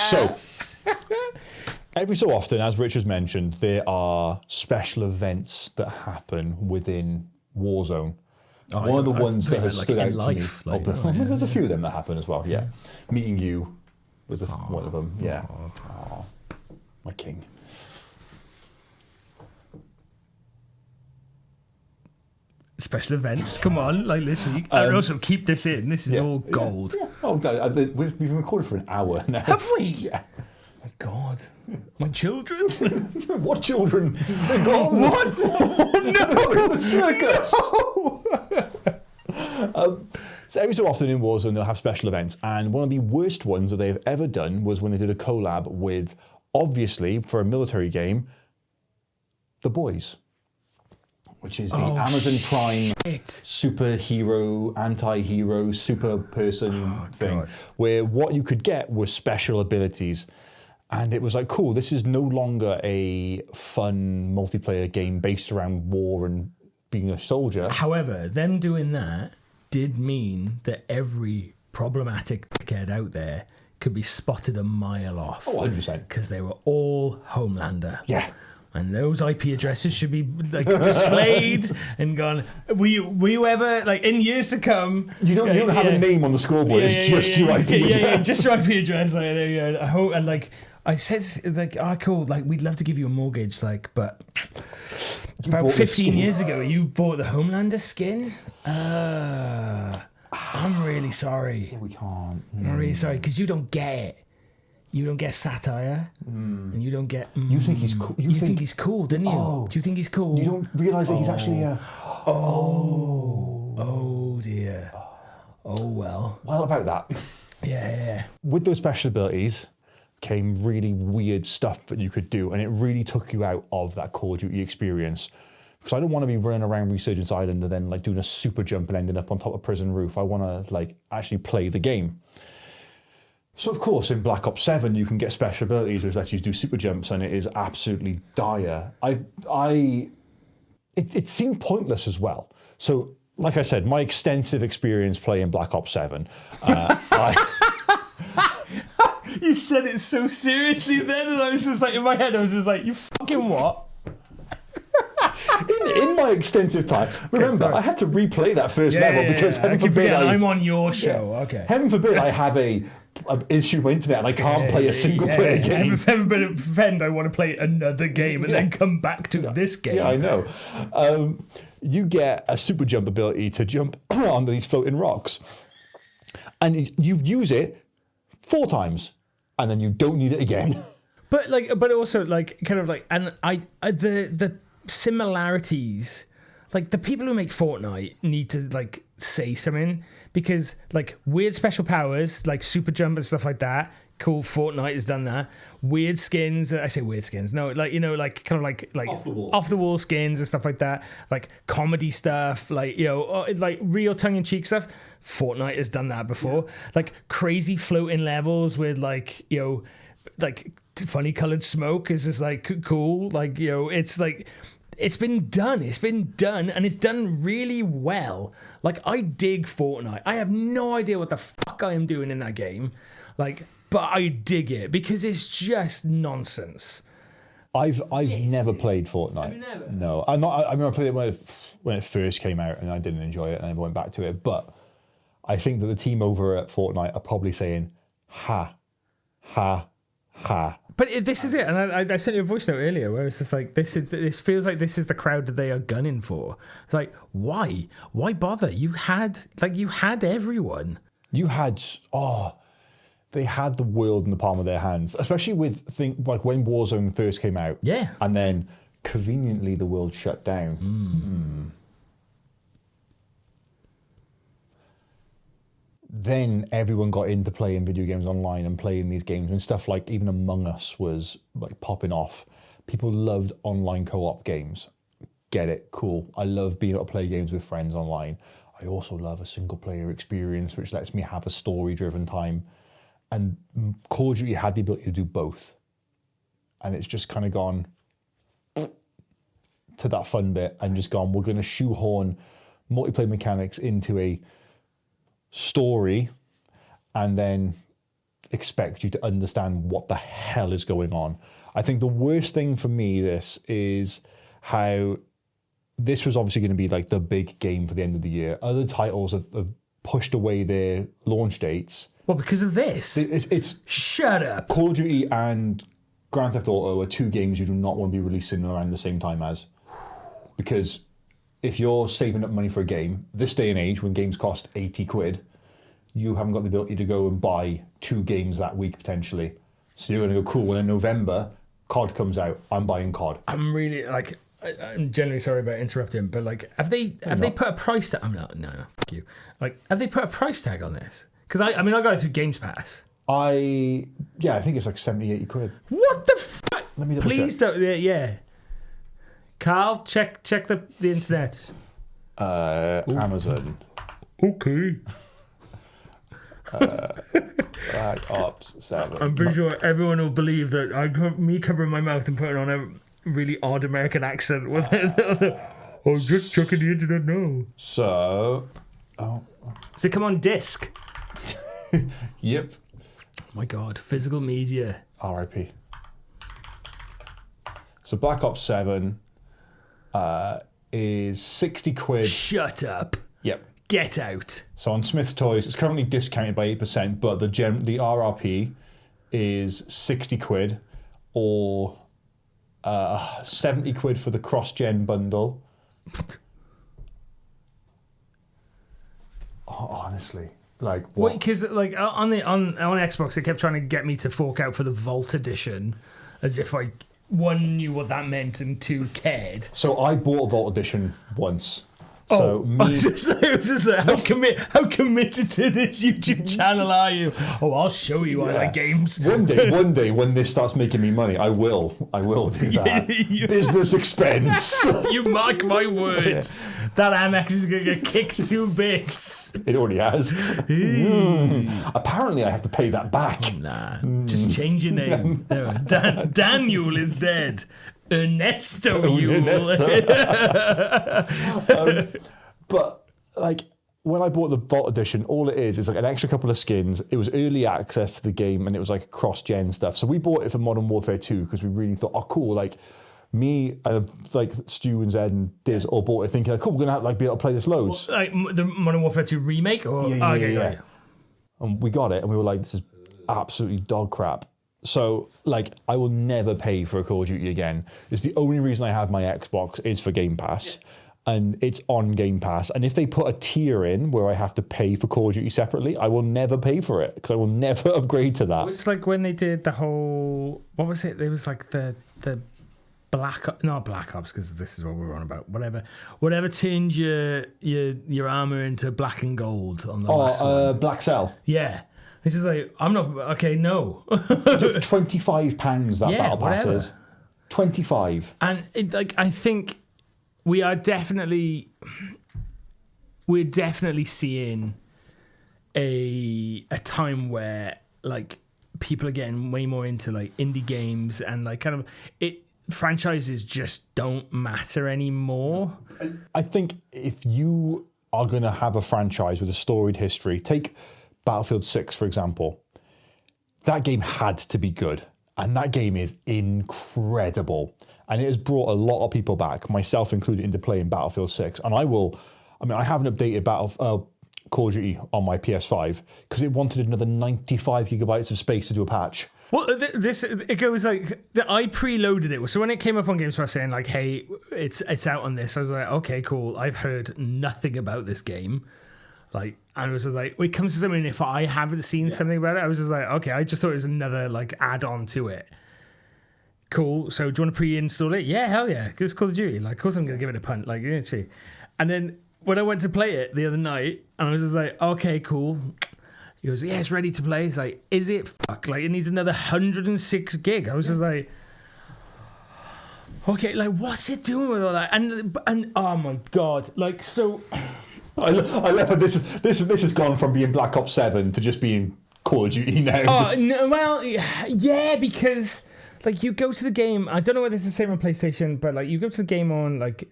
So, every so often, as Richard's mentioned, there are special events that happen within Warzone. One of the ones that has stood out to me. There's a few of them that happen as well, yeah. Meeting you, was one of them. Yeah. Aww. My king. Special events, come on, like literally. And also keep this in. This is all gold. Yeah. Oh, we've been recording for an hour now. Have we? Yeah. My God, my children. What children? They're gone. What? Oh, no, The circus. So every so often in Warzone they'll have special events, and one of the worst ones that they've ever done was when they did a collab with, obviously for a military game, The Boys, which is the Amazon Prime superhero, anti-hero, super person thing, God. where what you could get was special abilities. And it was like, cool, this is no longer a fun multiplayer game based around war and being a soldier. However, them doing that did mean that every problematic dickhead out there could be spotted a mile off. Oh, 100%. Because they were all Homelander. Yeah. And those IP addresses should be like displayed and gone. Were you ever like in years to come? You don't have a name on the scoreboard. It's just your IP address. Yeah, just your IP address. Like, there you go. I hope, and like I said, like, cool. Like, we'd love to give you a mortgage, like, but about 15 years ago, you bought the Homelander skin. I'm really sorry. We can't. I'm really sorry because you don't get it. You don't get satire, and you don't get. You think he's cool? You think he's cool, didn't you? Oh. Do you think he's cool? You don't realise that he's actually a... Oh dear. Oh well. Well, about that. Yeah. With those special abilities came really weird stuff that you could do, and it really took you out of that Call of Duty experience. Because I don't want to be running around Resurgence Island and then like doing a super jump and ending up on top of prison roof. I want to like actually play the game. So of course in Black Ops 7 you can get special abilities which let you do super jumps, and it is absolutely dire. It seemed pointless as well. So like I said, my extensive experience playing Black Ops 7, You said it so seriously then, and I was just like, in my head, I was just like, you fucking what? in my extensive time, remember, I had to replay that first level because heaven forbid I'm on your show. Okay. Heaven forbid I have an issue with internet and I can't play a single player game. Heaven forbid I want to play another game and then come back to this game. Yeah, I know. You get a super jump ability to jump onto these floating rocks, and you use it 4 times, and then you don't need it again. But also like kind of like, and the similarities, like the people who make Fortnite need to like say something, because like weird special powers like super jump and stuff like that, cool, Fortnite has done that. Weird skins, I say weird skins, no, like, you know, like kind of like off the wall skins and stuff like that, like comedy stuff, like, you know, like real tongue-in-cheek stuff. Fortnite has done that before. Like crazy floating levels with like, you know, like funny colored smoke is just like cool, like, you know, it's like it's been done and it's done really well. Like, I dig Fortnite. I have no idea what the fuck I am doing in that game, like, but I dig it because it's just nonsense. I've never played Fortnite. Have you never? No, I'm not. I remember I played it when it first came out, and I didn't enjoy it, and I never went back to it. But I think that the team over at Fortnite are probably saying, "Ha, ha, ha." But this is it, and I sent you a voice note earlier where it's just like, this feels like this is the crowd that they are gunning for. It's like, why bother? You had everyone. You had they had the world in the palm of their hands, especially with like when Warzone first came out. Yeah, and then conveniently the world shut down. Then everyone got into playing video games online and playing these games and stuff like even Among Us was like popping off. People loved online co-op games. Get it, cool. I love being able to play games with friends online. I also love a single player experience which lets me have a story driven time. And Call of Duty had the ability to do both. And it's just kind of gone to that fun bit and just gone, we're going to shoehorn multiplayer mechanics into a story and then expect you to understand what the hell is going on. I think the worst thing for me this is how this was obviously going to be like the big game for the end of the year. Other titles have pushed away their launch dates Well, because of this. It's Shut up. Call of Duty and Grand Theft Auto are two games you do not want to be releasing around the same time as. Because if you're saving up money for a game, this day and age, when games cost 80 quid, you haven't got the ability to go and buy 2 games that week, potentially. So you're going to go, cool, when in November, COD comes out, I'm buying COD. I'm really, like, I'm generally sorry about interrupting, but, like, have they put a price tag? I'm not, no, fuck you. Like, have they put a price tag on this? Because, I mean, I got it through Games Pass. I think it's like 70, 80 quid. What the fuck? Let me double Please check. don't, yeah. Carl, check the internet. Amazon. Okay. Black Ops 7. I'm pretty sure everyone will believe that me covering my mouth and putting on a really odd American accent with it. I'm just checking the internet now. So, Does it come on disc? Yep. Oh my God, physical media. RIP. So Black Ops 7 is 60 quid. Shut up. Yep. Get out. So on Smith's Toys, it's currently discounted by 8%, but the RRP is 60 quid or 70 quid for the cross-gen bundle. Honestly, like what? Because like on Xbox, it kept trying to get me to fork out for the Vault Edition, as if I one knew what that meant and two cared. So I bought a Vault Edition once. So me, I was just like, how committed to this YouTube channel are you? Oh, I'll show you I like games. One day when this starts making me money, I will do that. Business expense. You mark my words. That Amex is going to get kicked to bits. It already has. Apparently I have to pay that back. Nah, just change your name. Daniel is dead. Ernesto Yule. But like when I bought the Vault Edition, all it is like an extra couple of skins. It was early access to the game, and it was like cross-gen stuff. So we bought it for Modern Warfare 2 because we really thought, oh, cool. Like me, like Stu and Zed and Diz all bought it, thinking, like, cool, we're gonna be able to play this loads. Like the Modern Warfare 2 remake, or yeah. And we got it, and we were like, this is absolutely dog crap. So, like, I will never pay for a Call of Duty again. It's the only reason I have my Xbox is for Game Pass. And it's on Game Pass. And if they put a tier in where I have to pay for Call of Duty separately, I will never pay for it because I will never upgrade to that. It's like when they did the whole... What was it? It was like the not Black Ops, because this is what we're on about. Whatever turned your armor into black and gold on the last one. Black Cell. Yeah. It's just like, I'm not... Okay, no. £25 that battle pass whatever. is. 25. And I think we're definitely seeing a time where like people are getting way more into like indie games and like kind of franchises just don't matter anymore. I think if you are going to have a franchise with a storied history, take Battlefield 6, for example. That game had to be good. And that game is incredible. And it has brought a lot of people back, myself included, into playing Battlefield 6. And I haven't updated Call of Duty on my PS5 because it wanted another 95 gigabytes of space to do a patch. Well, it goes like I preloaded it. So when it came up on Games Pass saying like, "Hey, it's out on this," I was like, "Okay, cool." I've heard nothing about this game. Like, and I was just like, when it comes to something, if I haven't seen something about it, I was just like, okay, I just thought it was another like add-on to it. Cool. So do you want to pre-install it? Yeah, hell yeah. It's Call of Duty. Like, of course I'm gonna give it a punt. Like, you know, and then when I went to play it the other night, and I was just like, okay, cool. He goes, yeah, it's ready to play. It's like, is it? Fuck, like it needs another 106 gig. I was just like, okay, like what's it doing with all that? And oh my god, like so. I love how this has gone from being Black Ops 7 to just being Call of Duty now. Oh no, well, yeah, because like you go to the game. I don't know whether it's the same on PlayStation, but like you go to the game on like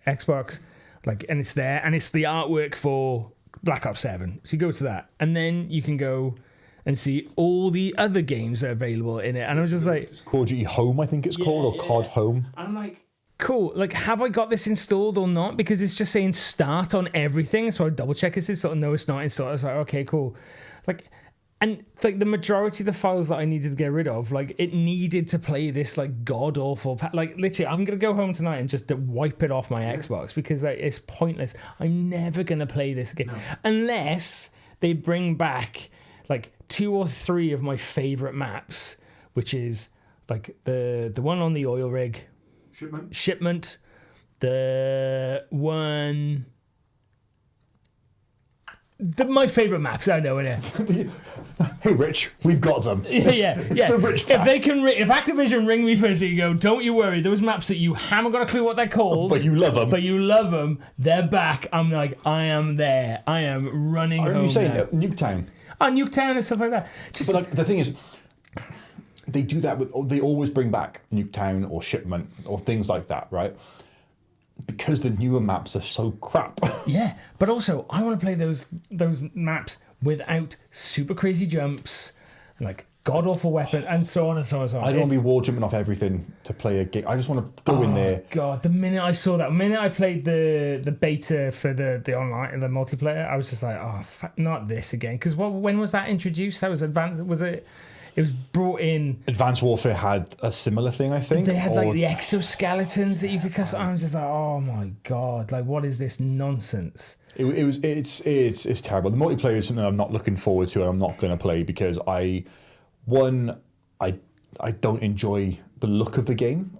Xbox, like and it's there, and it's the artwork for Black Ops 7. So you go to that, and then you can go and see all the other games that are available in it. And I was just like, it's Call of Duty Home, I think it's called, or COD Home. And I'm like, cool. Like, have I got this installed or not? Because it's just saying start on everything. So I double check it's installed. No, it's not installed. I was like, okay, cool. Like, And like the majority of the files that I needed to get rid of, like it needed to play this like god awful, like literally, I'm gonna go home tonight and just wipe it off my Xbox because like, it's pointless. I'm never gonna play this again unless they bring back like 2 or 3 of my favorite maps, which is like the one on the oil rig, shipment, the one. My favourite maps, I know, innit? Hey, Rich, we've got them. Yeah. The Rich pack. If they can, if Activision ring me first and go, don't you worry, those maps that you haven't got a clue what they're called, but you love them, they're back. I'm like, I am there. I am running home. Are you saying now. Nuketown? Oh, Nuketown and stuff like that. Just But like, the thing is, they do that they always bring back Nuketown or Shipment or things like that, right? Because the newer maps are so crap. yeah, but also I want to play those maps without super crazy jumps, like god awful weapon, and so on and so on and so on. I don't want to be wall jumping off everything to play a game. I just want to go in there. God, the minute I saw that, the minute I played the beta for the online and the multiplayer, I was just like, oh, not this again. Because when was that introduced? That was advanced. Was it? It was brought in. Advanced Warfare had a similar thing, I think. They had like the exoskeletons that you could custom. I was just like, oh my god, like what is this nonsense? It's terrible. The multiplayer is something I'm not looking forward to, and I'm not going to play because I don't enjoy the look of the game.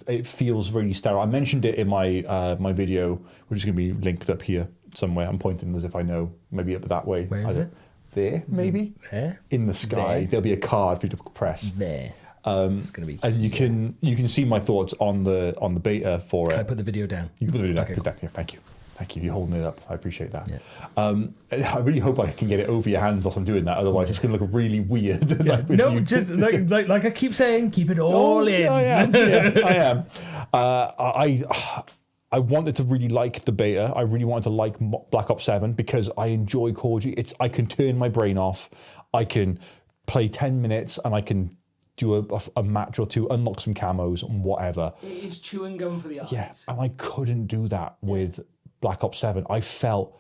It feels really sterile. I mentioned it in my my video, which is going to be linked up here somewhere. I'm pointing as if I know, maybe up that way. Where is it? There, maybe. There? In the sky. There? There'll be a card for you to press. There. It's gonna be. And you can see my thoughts on the beta for it. Can I put the video down? You can put the video down. Okay, Put that- yeah, thank you. Thank you. You're holding it up. I appreciate that. Yeah. I really hope I can get it over your hands whilst I'm doing that. Otherwise, it's going to look really weird. Yeah. Like with No, you. just like I keep saying, keep it all in. I am. Yeah, I am. I wanted to really like the beta. I really wanted to like Black Ops 7 because I enjoy Call of Duty. I can turn my brain off. I can play 10 minutes and I can do a match or two, unlock some camos and whatever. It is chewing gum for the eyes. Yeah, and I couldn't do that with Black Ops 7. I felt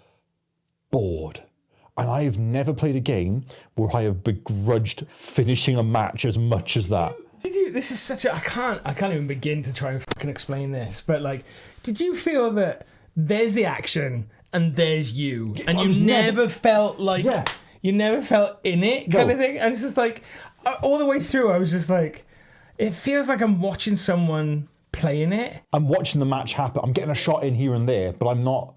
bored. And I have never played a game where I have begrudged finishing a match as much as that. Did you? This is such a. I can't even begin to try and fucking explain this. But like, did you feel that there's the action and there's you, and you never felt like you never felt in it, kind of thing? And it's just like all the way through, I was just like, it feels like I'm watching someone playing it. I'm watching the match happen. I'm getting a shot in here and there, but I'm not.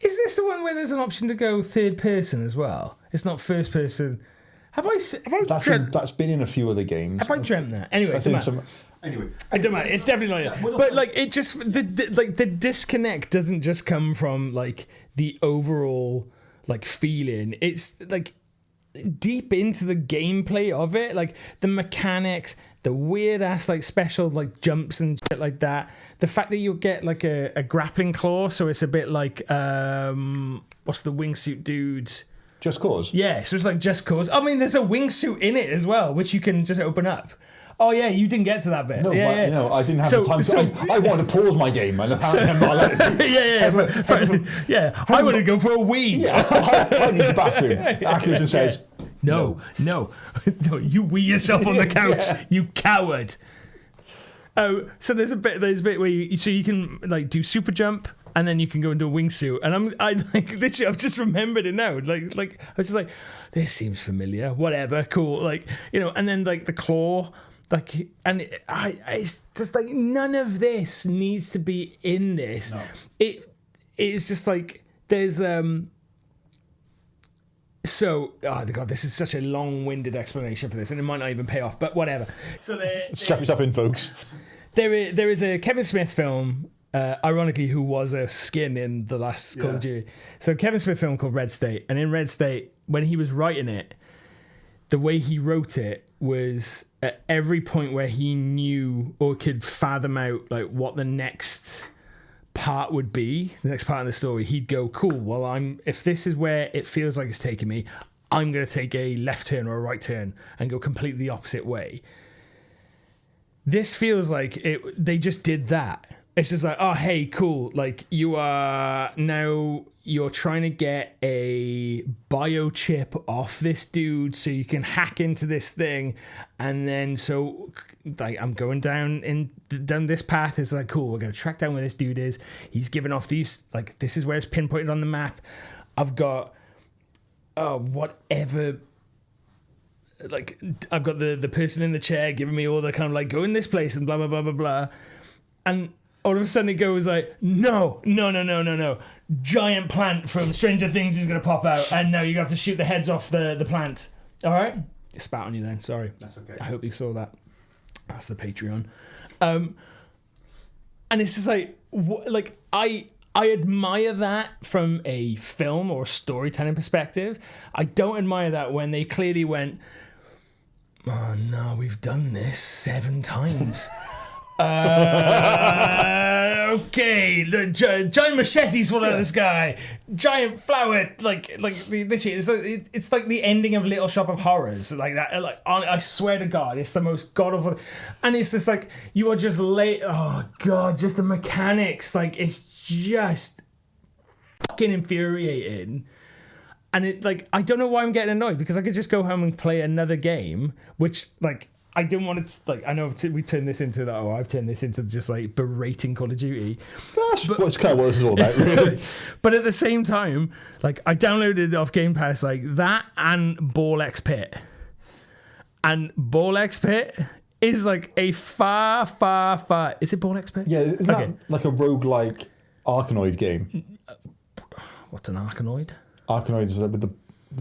Is this the one where there's an option to go third person as well? It's not first person. Have I That's been in a few other games. Have I dreamt that? Anyway, Anyway, I don't matter. It's definitely not it. But like, it just the disconnect doesn't just come from like the overall like feeling. It's like deep into the gameplay of it, like the mechanics, the weird ass like special like jumps and shit like that. The fact that you'll get like a grappling claw, so it's a bit like what's the wingsuit dude? Just Cause. Yeah, so it's like Just Cause. I mean, there's a wingsuit in it as well, which you can just open up. Oh yeah, you didn't get to that bit. No, yeah. I didn't have the time. I wanted to pause my game, and apparently I'm not allowed to. Yeah. I want to go for a wee. Yeah, I need the bathroom. Activision says no. You wee yourself on the couch, you coward. Oh, so there's a bit where you can like do super jump. And then you can go into a wingsuit, and I like literally I've just remembered it now. Like I was just like, this seems familiar. Whatever, cool. Like and then like the claw, like it's just like none of this needs to be in this. No. It's just like there's So, oh god, this is such a long-winded explanation for this, and it might not even pay off. But whatever. So strap yourself in, folks. There is a Kevin Smith film. Ironically, who was a skin in the last Call of Duty. So Kevin Smith film called Red State. And in Red State, when he was writing it, the way he wrote it was at every point where he knew or could fathom out like what the next part would be, the next part of the story, he'd go, cool, well, if this is where it feels like it's taking me, I'm going to take a left turn or a right turn and go completely the opposite way. This feels like they just did that. it's just like, oh, hey, cool. Like, you're trying to get a biochip off this dude so you can hack into this thing. And then, so, like, I'm going down this path. It's like, cool, we're going to track down where this dude is. He's giving off these, like, this is where it's pinpointed on the map. I've got, whatever... Like, I've got the person in the chair giving me all the kind of, like, go in this place and blah, blah, blah, blah, blah. And all of a sudden it goes like, no. Giant plant from Stranger Things is going to pop out, and now you have to shoot the heads off the plant. All right? Spat on you then, sorry. That's okay. I hope you saw that. That's the Patreon. And it's just like, I admire that from a film or storytelling perspective. I don't admire that when they clearly went, oh no, we've done this 7 times. Okay, the giant machetes fall out of the sky, giant flower, like this shit. It's like the ending of Little Shop of Horrors, like that. Like, I swear to God, it's the most god awful. And it's just like, you are just late. Oh God, just the mechanics, like, it's just fucking infuriating. And it, like, I don't know why I'm getting annoyed, because I could just go home and play another game, which, like, I didn't want to, like, I know we turned this into that, I've turned this into just, like, berating Call of Duty. That's kind of what this is all about, really. But at the same time, like, I downloaded off Game Pass, like, that and Ball X Pit. And Ball X Pit is, like, a far... Is it Ball X Pit? Yeah, isn't that like a roguelike Arkanoid game? What's an Arkanoid? Arkanoid is with the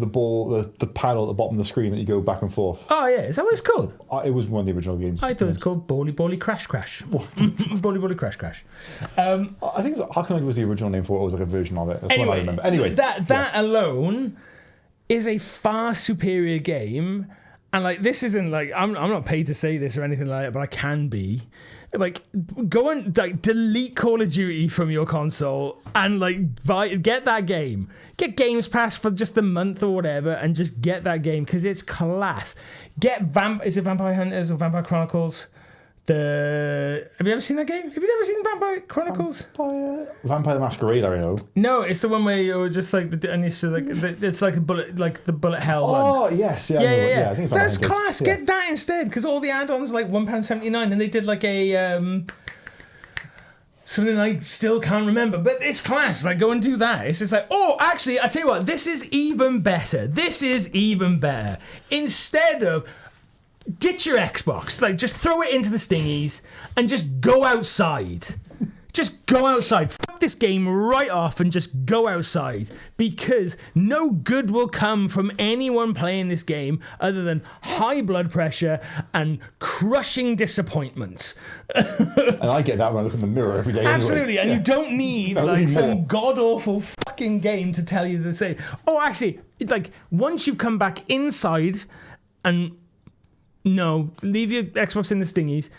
ball, the panel at the bottom of the screen that you go back and forth. Oh yeah, is that what it's called? It was one of the original games. I thought it was called Bally Crash Crash. Bally Crash Crash. I think Arkanoid was the original name for it. It was like a version of it. That's what I remember. Anyway, that alone is a far superior game, and like, this isn't like, I'm not paid to say this or anything like that, but I can be. Like, go and, like, delete Call of Duty from your console and, like, get that game. Get Games Pass for just a month or whatever, and just get that game, because it's class. Get is it Vampire Hunters or Vampire Chronicles? Have you ever seen that game? Have you ever seen Vampire Chronicles? Vampire the Masquerade, I know. No, it's the one where you're just like it's like a bullet, like the bullet hell one. Oh yes, yeah. I think that's class. Yeah. Get that instead, because all the add-ons are like £1.79, and they did like a something I still can't remember, but it's class. Like, go and do that. It's just like, oh, actually, I tell you what, this is even better. Instead of ditch your Xbox, like, just throw it into the stingies and just go outside. Just go outside. Fuck this game right off and just go outside, because no good will come from anyone playing this game other than high blood pressure and crushing disappointment. And I get that when I look in the mirror every day. Absolutely, anyway. and you don't need like some god-awful fucking game to tell you the same. Oh, actually, like, once you've come back inside and... No, leave your Xbox in the stingies.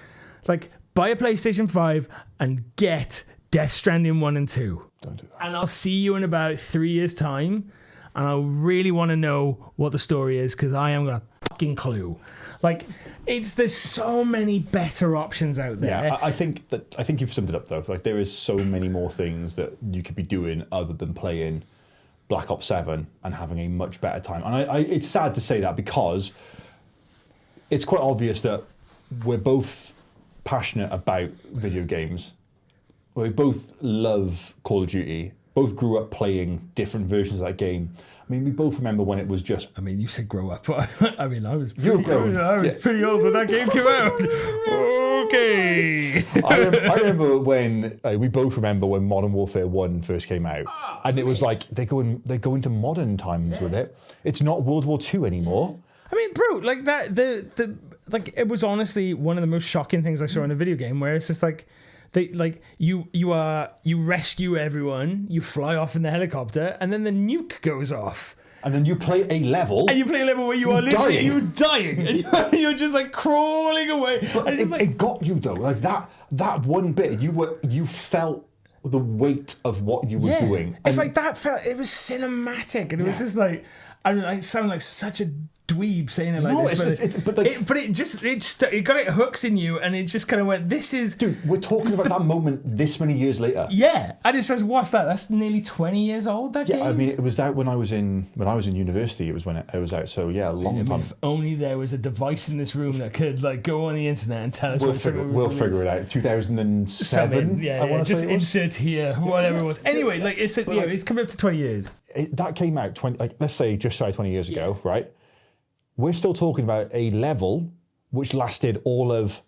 Like, buy a PlayStation 5 and get Death Stranding 1 and 2. Don't do that. And I'll see you in about 3 years' time, and I really want to know what the story is, because I am got a fucking clue. Like, there's so many better options out there. Yeah, I think you've summed it up, though. Like, there is so many more things that you could be doing other than playing Black Ops 7 and having a much better time. And it's sad to say that, because it's quite obvious that we're both passionate about video games. We both love Call of Duty. Both grew up playing different versions of that game. I mean, we both remember when it was just... I mean, you said grow up. I mean, I was pretty old when that game came out. Okay. I remember when... we both remember when Modern Warfare 1 first came out. And it was like, they go into modern times with it. It's not World War II anymore. I mean, bro, like that, like, it was honestly one of the most shocking things I saw in a video game, where it's just like, you rescue everyone, you fly off in the helicopter, and then the nuke goes off. And then you play a level. And you play a level where you're dying. And you're just like crawling away. But and it got you though. Like that one bit, you felt the weight of what you were doing. It's like that felt, it was cinematic, and it was just like, I mean, I sound like such a dweeb saying it like No, this, it got it hooks in you, and it just kind of went, this is... Dude, we're talking about that moment this many years later. Yeah, and it says, what's that? That's nearly 20 years old, that game? Yeah, I mean, it was out when I was in university. It was when it was out, so yeah, a long time. If only there was a device in this room that could like go on the internet and tell us We'll figure it out. 2007. Yeah, just insert here, whatever it was. Anyway, like it's coming up to 20 years. That came out let's say just shy of 20 years ago, right? We're still talking about a level which lasted all of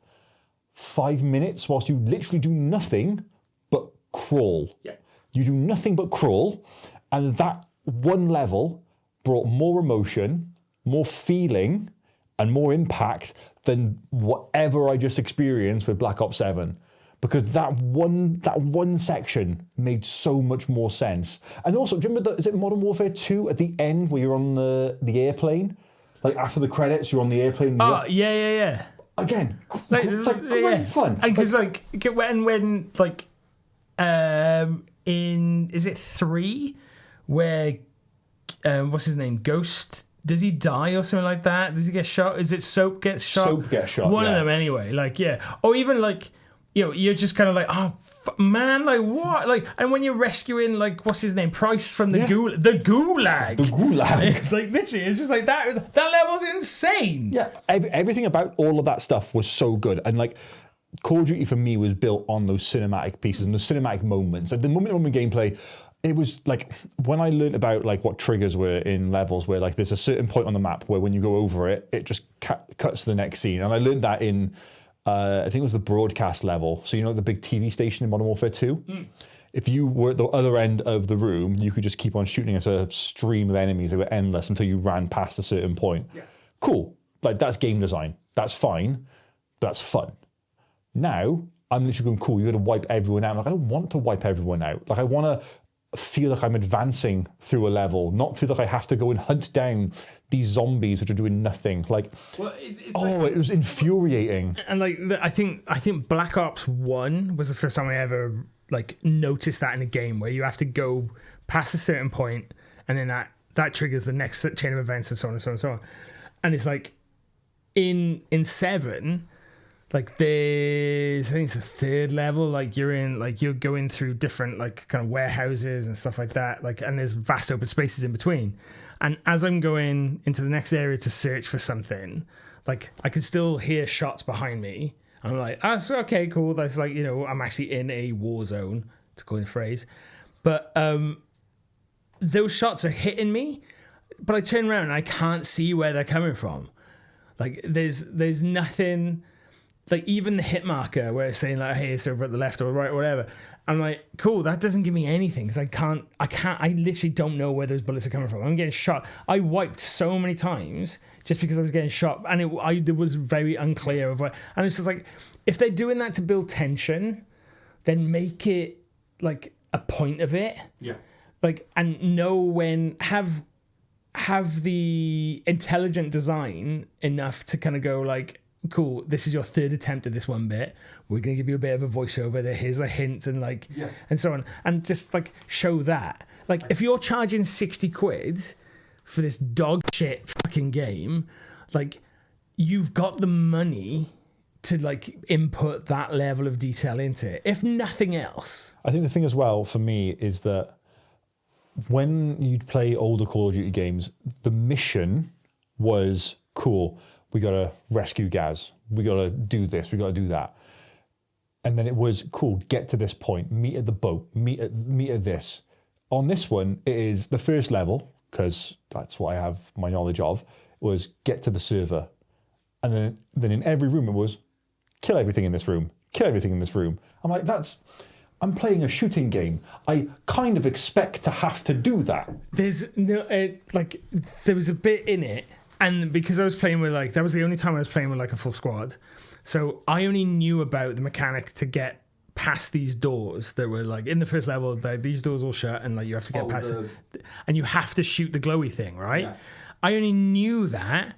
5 minutes, whilst you literally do nothing but crawl. Yeah. You do nothing but crawl, and that one level brought more emotion, more feeling, and more impact than whatever I just experienced with Black Ops 7. Because that one section made so much more sense. And also, do you remember, is it Modern Warfare 2 at the end where you're on the airplane? Like after the credits, you're on the airplane. Oh, yeah. Again, great fun. And because when in, is it 3 where, what's his name, Ghost, does he die or something like that? Does he get shot? Is it Soap gets shot? Soap gets shot, One of them anyway, or even you're just kind of like, oh man, like what, like, and when you're rescuing like what's his name, Price from the Gulag, the Gulag, like literally, it's just like that level's insane. Yeah, everything about all of that stuff was so good, and like Call of Duty for me was built on those cinematic pieces and those cinematic moments. Like the moment gameplay. It was like when I learned about like what triggers were in levels, where like there's a certain point on the map where when you go over it, it just cuts to the next scene, and I learned that in. I think it was the broadcast level. So, the big TV station in Modern Warfare 2? If you were at the other end of the room, you could just keep on shooting at a stream of enemies. They were endless until you ran past a certain point. Yeah. Cool. Like, that's game design. That's fine. That's fun. Now, I'm literally going, cool, you're going to wipe everyone out. Like, I don't want to wipe everyone out. Like, I want to feel like I'm advancing through a level, not feel like I have to go and hunt down these zombies which are doing nothing. Like, it was infuriating. And like, I think Black Ops 1 was the first time I ever like noticed that in a game, where you have to go past a certain point, and then that triggers the next chain of events, and so on and so on and so on. And it's like in 7. Like there's, I think it's the 3rd level, like you're going through different like kind of warehouses and stuff like that, like, and there's vast open spaces in between. And as I'm going into the next area to search for something, like I can still hear shots behind me. I'm like, oh, okay, cool. That's like, I'm actually in a war zone, to coin a phrase. But those shots are hitting me, but I turn around and I can't see where they're coming from. Like there's nothing. Like even the hit marker where it's saying like, hey, it's over at the left or right or whatever. I'm like, cool, that doesn't give me anything, because I literally don't know where those bullets are coming from. I'm getting shot. I wiped so many times just because I was getting shot, and it was very unclear of what. And it's just like, if they're doing that to build tension, then make it like a point of it. Yeah. Like, and know when, have the intelligent design enough to kind of go like, cool, this is your 3rd attempt at this one bit. We're going to give you a bit of a voiceover there. Here's a hint, and like, and so on. And just like show that. Like, if you're charging 60 quid for this dog shit fucking game, like, you've got the money to like input that level of detail into it, if nothing else. I think the thing as well for me is that when you'd play older Call of Duty games, the mission was cool. We got to rescue Gaz. We got to do this. We got to do that. And then it was, cool, get to this point. Meet at the boat. Meet at this. On this one, it is the first level, because that's what I have my knowledge of, was get to the server. And then in every room it was, kill everything in this room. Kill everything in this room. I'm like, I'm playing a shooting game. I kind of expect to have to do that. There's no, there was a bit in it. And because I was playing with that was the only time I was playing with like a full squad. So I only knew about the mechanic to get past these doors that were like in the first level, these doors all shut, and like you have to get past it, and you have to shoot the glowy thing, right? Yeah. I only knew that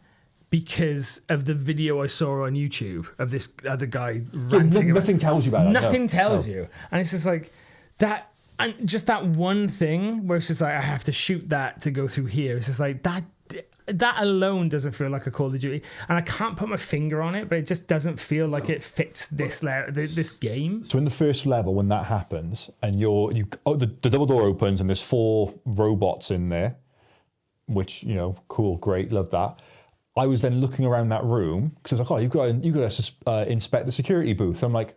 because of the video I saw on YouTube of this other guy ranting. Nothing tells you about that. Nothing tells you. And it's just like that, and just that one thing where it's just like, I have to shoot that to go through here. It's just like that. that alone doesn't feel like a Call of Duty, and I can't put my finger on it, but it just doesn't feel like it fits this game. So in the first level, when that happens, and the double door opens, and there's 4 robots in there, which, cool, great, love that. I was then looking around that room because I was like, oh, you've got to inspect the security booth. I'm like,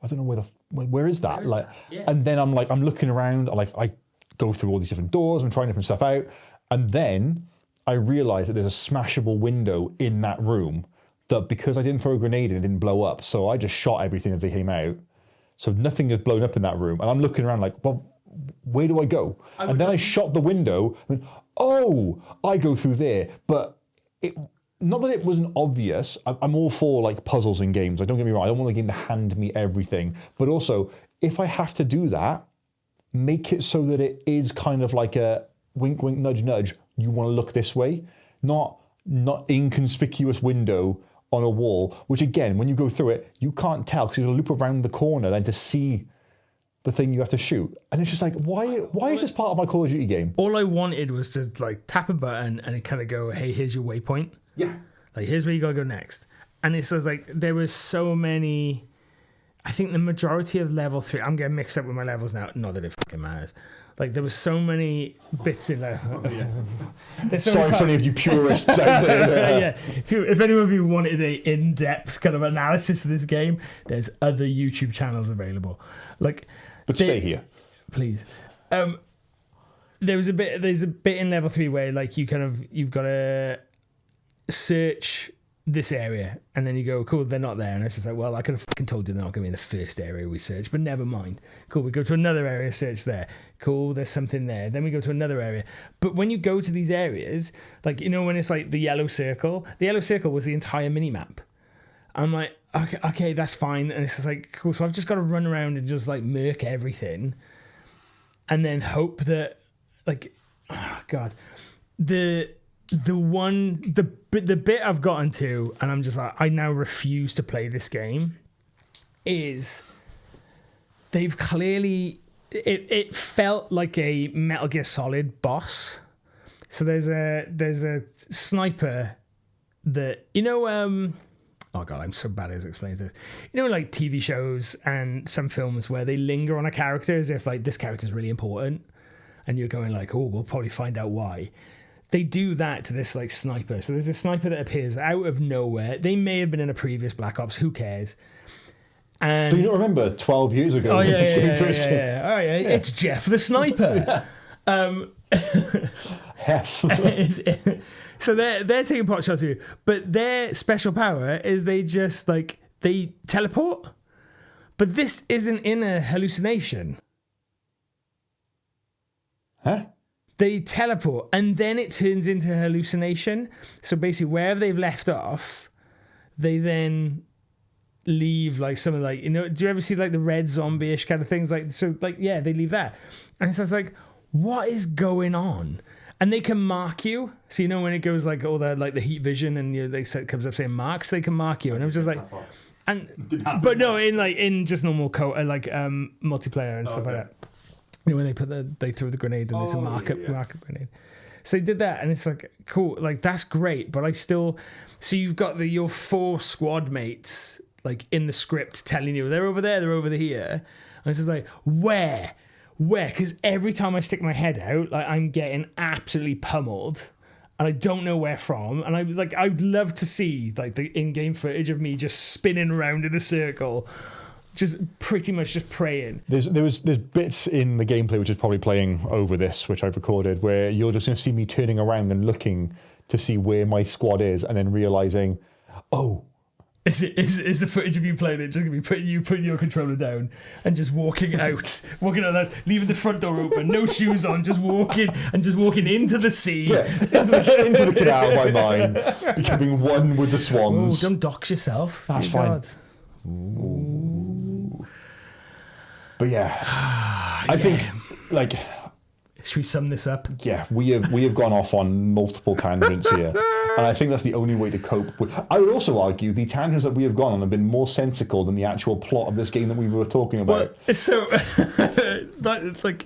I don't know where is that? Yeah. And then I'm looking around, I go through all these different doors, I'm trying different stuff out, and then I realized that there's a smashable window in that room that, because I didn't throw a grenade in, it didn't blow up. So I just shot everything as they came out. So nothing has blown up in that room. And I'm looking around like, well, where do I go? And then I shot the window. And I go through there. But not that it wasn't obvious. I'm all for like puzzles in games. Don't get me wrong. I don't want the game to hand me everything. But also, if I have to do that, make it so that it is kind of like a wink, wink, nudge, nudge. You want to look this way, not inconspicuous window on a wall, which again, when you go through it, you can't tell because there's a loop around the corner then to see the thing you have to shoot. And it's just like, why is this part of my Call of Duty game? All I wanted was to like tap a button and it kind of go, hey, here's your waypoint. Yeah. Like, here's where you got to go next. And it's just like, there was so many, I think the majority of level 3, I'm getting mixed up with my levels now, not that it fucking matters. Like, there was so many bits in there. Sorry for any of you purists out there. Yeah. If anyone of you wanted a in-depth kind of analysis of this game, there's other YouTube channels available. But stay here, please. There's a bit in level 3 where like you've got to search this area, and then you go, cool, they're not there, and it's just like, well, I could have fucking told you they're not going to be in the first area we searched, but never mind. Cool, we go to another area, search there. Cool, there's something there. Then we go to another area. But when you go to these areas, like, when it's like the yellow circle was the entire mini-map. I'm like, okay, that's fine. And it's just like, cool, so I've just got to run around and just like murk everything, and then hope that, like, oh God, the bit I've gotten to, and I'm just like, I now refuse to play this game, is they've clearly, it felt like a Metal Gear Solid boss. So there's a sniper that, oh God, I'm so bad at explaining this. Like TV shows and some films where they linger on a character as if like this character's really important, and you're going like, oh, we'll probably find out why. They do that to this like sniper. So there's a sniper that appears out of nowhere. They may have been in a previous Black Ops. Who cares? And do you not remember 12 years ago? Oh yeah. Oh yeah, it's Jeff the sniper. Hef. So they're taking pot shots at you, but their special power is they teleport. But this isn't in a hallucination. Huh? They teleport, and then it turns into a hallucination. So basically, wherever they've left off, they then leave like some of like, do you ever see like the red zombie-ish kind of things? Like, so like, yeah, they leave that. And so it's like, what is going on? And they can mark you. So when it goes like all the like the heat vision and it comes up saying marks, they can mark you. And I was just like, but no, in just normal multiplayer and stuff like that. When they throw the grenade and there's a markup grenade. So they did that, and it's like, cool, like that's great, but so you've got your 4 squad mates like in the script telling you they're over there, they're over here, and it's just like, where? Because every time I stick my head out, like I'm getting absolutely pummeled, and I don't know where from, and I'd love to see like the in-game footage of me just spinning around in a circle. Just pretty much just praying. There's bits in the gameplay which is probably playing over this, which I've recorded, where you're just going to see me turning around and looking to see where my squad is, and then realizing, oh, is the footage of you playing it just going to be putting your controller down and just walking out that, leaving the front door open, no shoes on, just walking into the sea, into the canal by mine, becoming one with the swans. Oh, don't dox yourself. That's fine. Ooh. But yeah, I think like, should we sum this up? Yeah, we have gone off on multiple tangents here, and I think that's the only way to cope with. I would also argue the tangents that we have gone on have been more sensical than the actual plot of this game that we were talking about. Well, so it's like,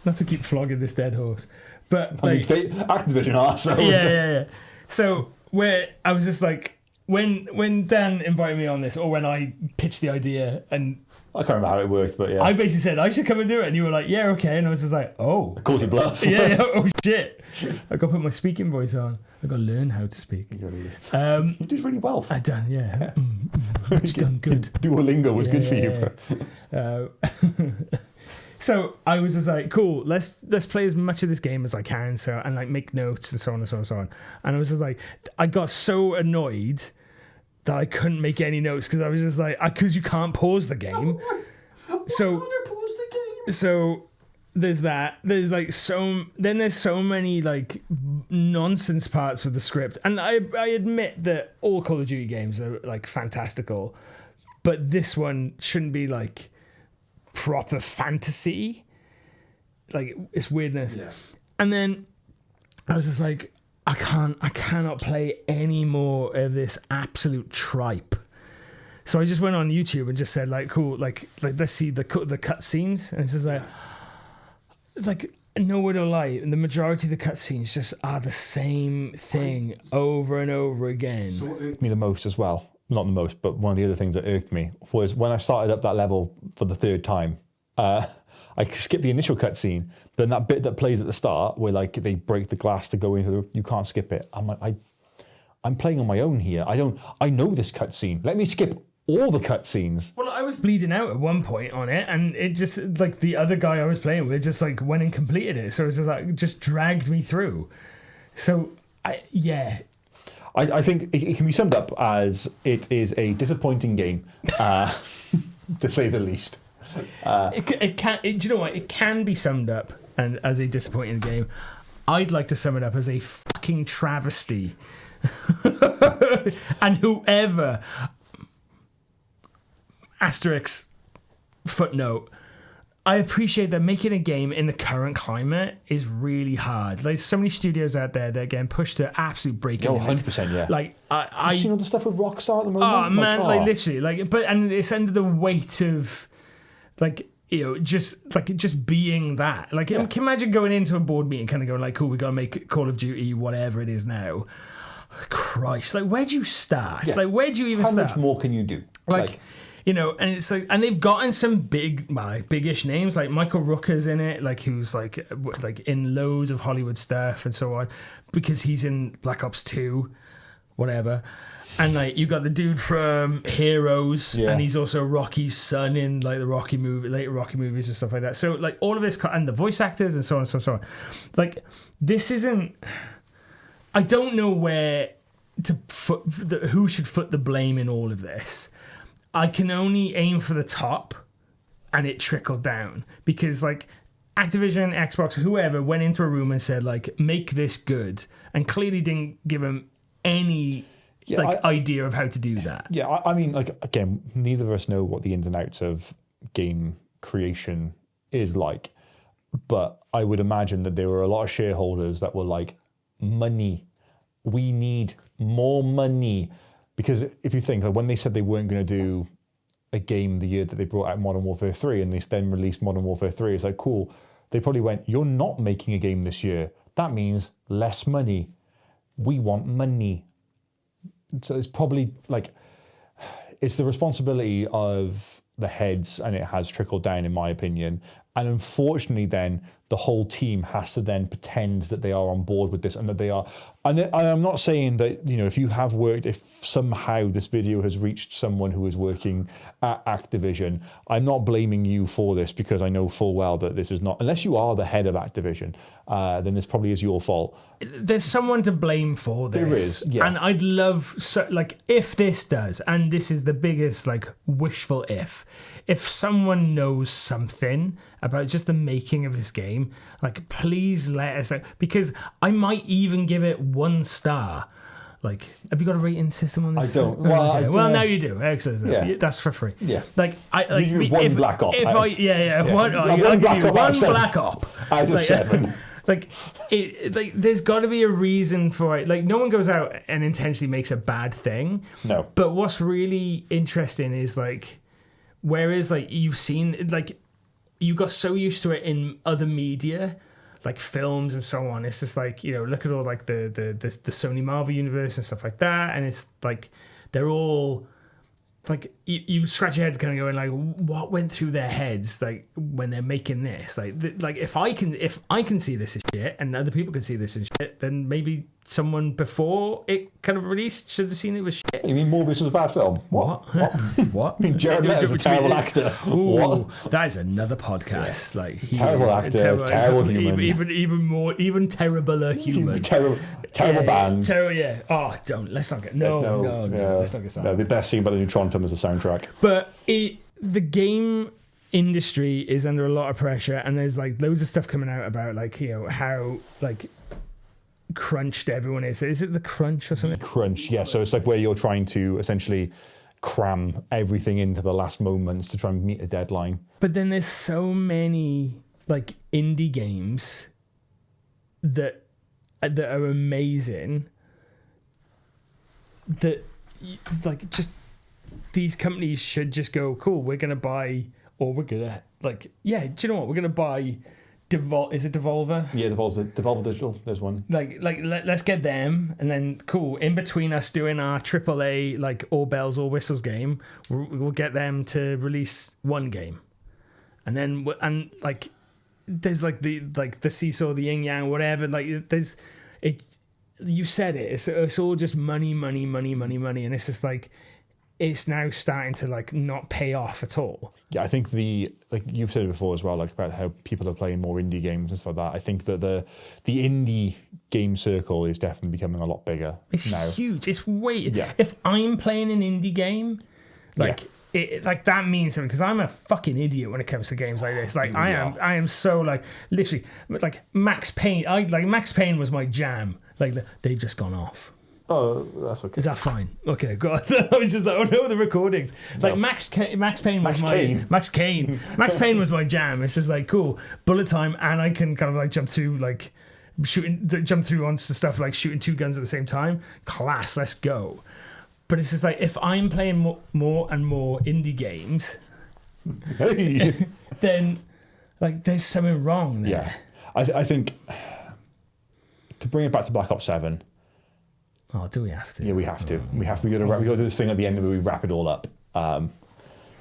not to keep flogging this dead horse, but like, Activision are so. Yeah. So where I was just like, when Dan invited me on this, or when I pitched the idea, and I can't remember how it worked, but yeah. I basically said I should come and do it, and you were like, yeah, okay, and I was just like, oh, Called you bluff. yeah, oh shit, I got to put my speaking voice on. I got to learn how to speak. You did really well. I done, yeah. It's done good. Duolingo was good for you, bro. So I was just like, cool, let's play as much of this game as I can, so and like make notes and so on and so on and so on. And I was just like, I got so annoyed that I couldn't make any notes because I was just like, because you can't pause the game. So there's that. There's like there's so many like nonsense parts of the script, and I admit that all Call of Duty games are like fantastical, but this one shouldn't be like proper fantasy. Like it's weirdness. Yeah. And then I was just like, I cannot play any more of this absolute tripe. So I just went on YouTube and just said like, cool, like let's see the cutscenes, and it's just like no word of lie, and the majority of the cutscenes just are the same thing over and over again. So what irked me the most as well, not the most, but one of the other things that irked me was when I started up that level for the third time. I skipped the initial cutscene, but then that bit that plays at the start where like they break the glass to go into you can't skip it. I'm like, I'm playing on my own here. I know this cutscene. Let me skip all the cutscenes. Well, I was bleeding out at one point on it, and it just like the other guy I was playing with just like went and completed it, so it was just like just dragged me through. So I think it can be summed up as it is a disappointing game, to say the least. It can. Do you know what? It can be summed up and as a disappointing game. I'd like to sum it up as a fucking travesty. And whoever asterisk footnote. I appreciate that making a game in the current climate is really hard. There's so many studios out there that are getting pushed to absolute breaking limits. 100%, yeah. Like I've seen all the stuff with Rockstar at the moment. Oh man, like literally, like, and it's under the weight of, like, you know, just being that. Like, can you imagine going into a board meeting, kind of going like, "Cool, we gotta make Call of Duty, whatever it is now." Christ, like, where do you start? Yeah. Like, where do you even start? How much more can you do? Like, you know, and it's like, and they've gotten some biggish names, like Michael Rooker's in it, like who's like in loads of Hollywood stuff and so on, because he's in Black Ops 2, whatever. And like you got the dude from Heroes, and he's also Rocky's son in like the Rocky movie, later Rocky movies and stuff like that. So like all of this, and the voice actors and so on and so on. So on. Like this isn't. I don't know where to who should foot the blame in all of this. I can only aim for the top, and it trickled down because like Activision, Xbox, whoever went into a room and said like, make this good, and clearly didn't give them any idea of how to do that. Yeah, I mean, like, again, neither of us know what the ins and outs of game creation is like, but I would imagine that there were a lot of shareholders that were like, money, we need more money. Because if you think, like, when they said they weren't going to do a game the year that they brought out Modern Warfare 3 and they then released Modern Warfare 3, it's like, cool. They probably went, you're not making a game this year. That means less money. We want money. So it's probably like, it's the responsibility of the heads, and it has trickled down, in my opinion. And unfortunately, then the whole team has to then pretend that they are on board with this and that they are. And I'm not saying that, you know, if somehow this video has reached someone who is working at Activision, I'm not blaming you for this, because I know full well that this is not, unless you are the head of Activision, then this probably is your fault. There's someone to blame for this. There is, yeah. And I'd love, if this does, and this is the biggest, like, wishful if someone knows something about just the making of this game, like, please let us know, because I might even give it 1 star. Like, have you got a rating system on this? I don't. Well, okay. Well, now you do. Excellent. Yeah. That's for free. Yeah. Like, you give one Black Op. I'll give you one Black Op out of 7. Like, there's got to be a reason for it. Like, no one goes out and intentionally makes a bad thing. No. But what's really interesting is, like, whereas, like, you've seen, like, you got so used to it in other media, like films and so on. It's just like, you know, look at all like the Sony Marvel universe and stuff like that, and it's like they're all like you scratch your head kind of going like, what went through their heads like when they're making this? Like if I can see this as shit and other people can see this as shit, then maybe someone before it kind of released should have seen it was shit. You mean Morbius was a bad film? What? What? I mean, Jared Leto's a terrible actor. Ooh, What? that is another podcast. Like Terrible actor, terrible human. even terribler human. Terrible band. Terrible, yeah. Oh, let's not get no. Let's not get started. No, the best thing about the new Tron film is the soundtrack. But the game industry is under a lot of pressure, and there's like loads of stuff coming out about like, you know, how like crunched everyone is. Is it the crunch or something? Crunch, yeah. So it's like where you're trying to essentially cram everything into the last moments to try and meet a deadline. But then there's so many like indie games that are amazing that like just these companies should just go, cool, we're gonna buy, or we're gonna like, yeah, do you know what, we're gonna buy is it Devolver? Yeah, Devolver Digital, there's one. Let's get them, and then cool, in between us doing our AAA like all bells all whistles game, we'll get them to release one game, and then like there's like the seesaw, the yin yang, whatever, like there's it. You said it. It's all just money, and it's just like it's now starting to like not pay off at all. Yeah, I think like you've said it before as well, like about how people are playing more indie games and stuff like that. I think that the indie game circle is definitely becoming a lot bigger. It's now. Huge. It's way. Yeah. If I'm playing an indie game, like. Yeah. It, like that means something, because I'm a fucking idiot when it comes to games like this. Like I am so like literally like Max Payne. Max Payne was my jam. Like they've just gone off. Oh, that's okay. Is that fine? Okay, God. I was just like, oh no, the recordings. Like No. Max Payne was my jam. It's just like cool, bullet time, and I can kind of like jump through onto stuff like shooting two guns at the same time. Class, let's go. But it's just like, if I'm playing more and more indie games, Hey. then like there's something wrong there. Yeah, I think to bring it back to Black Ops 7. Oh, do we have to? Yeah, we have to. We got to do this thing at the end where we wrap it all up. And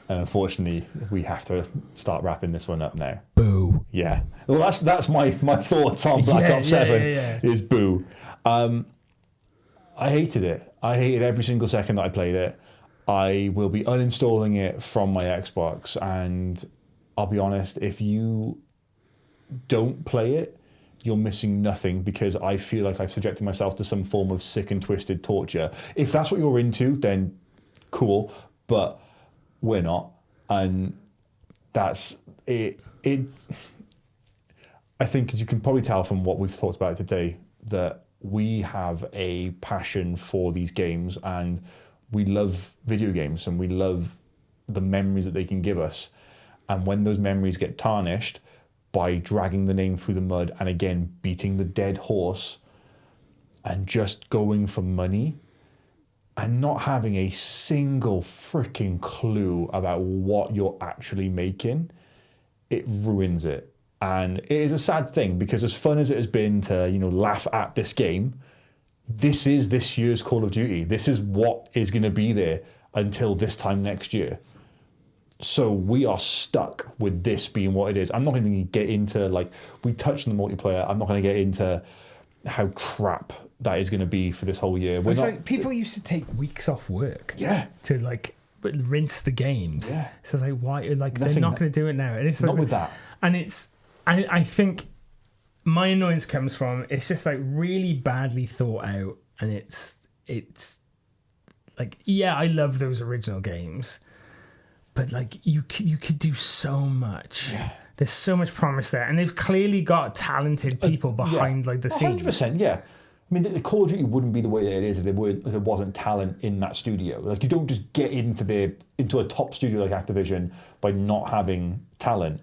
unfortunately, we have to start wrapping this one up now. Boo. Yeah. Well, that's my thoughts on Black Ops 7 is boo. I hated it. I hated every single second that I played it. I will be uninstalling it from my Xbox, and I'll be honest, if you don't play it, you're missing nothing, because I feel like I've subjected myself to some form of sick and twisted torture. If that's what you're into, then cool, but we're not. And that's it. I think, as you can probably tell from what we've talked about today, that we have a passion for these games, and we love video games, and we love the memories that they can give us. And when those memories get tarnished by dragging the name through the mud and again beating the dead horse and just going for money and not having a single freaking clue about what you're actually making, it ruins it. And it is a sad thing, because as fun as it has been to, laugh at this game, this is this year's Call of Duty. This is what is going to be there until this time next year. So we are stuck with this being what it is. I'm not going to get into, like, we touched on the multiplayer. I'm not going to get into how crap that is going to be for this whole year. It's like people used to take weeks off work. Yeah. To like rinse the games. Yeah. So it's like, why? Like they're not going to do it now. And it's like, not with that. And I think my annoyance comes from, it's just like really badly thought out, and it's like, yeah, I love those original games, but like you could do so much. Yeah. There's so much promise there, and they've clearly got talented people behind like the scenes. 100%, yeah. I mean, the Call of Duty wouldn't be the way that it is if there wasn't talent in that studio. Like, you don't just get into a top studio like Activision by not having talent.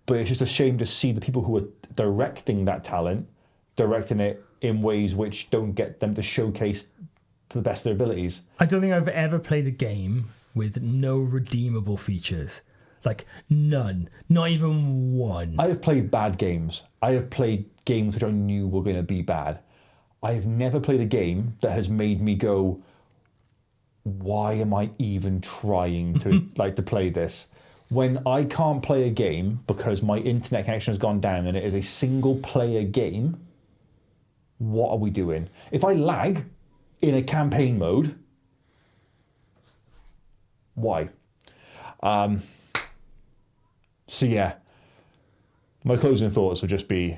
But it's just a shame to see the people who are directing that talent, directing it in ways which don't get them to showcase to the best of their abilities. I don't think I've ever played a game with no redeemable features. Like none, not even one. I have played bad games. I have played games which I knew were going to be bad. I have never played a game that has made me go, why am I even trying to to play this? When I can't play a game because my internet connection has gone down and it is a single player game, what are we doing? If I lag in a campaign mode, why? So yeah, my closing thoughts would just be...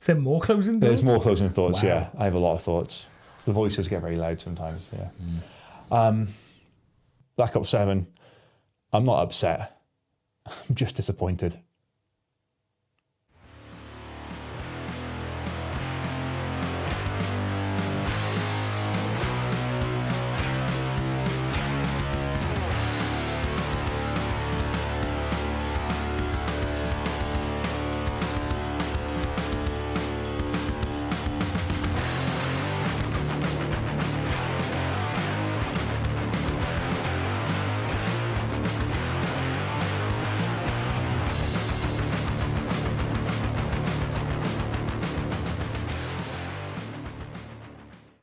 Is there more closing thoughts? There's more closing thoughts, Wow. yeah. I have a lot of thoughts. The voices get very loud sometimes, yeah. Black Ops 7, I'm not upset. I'm just disappointed.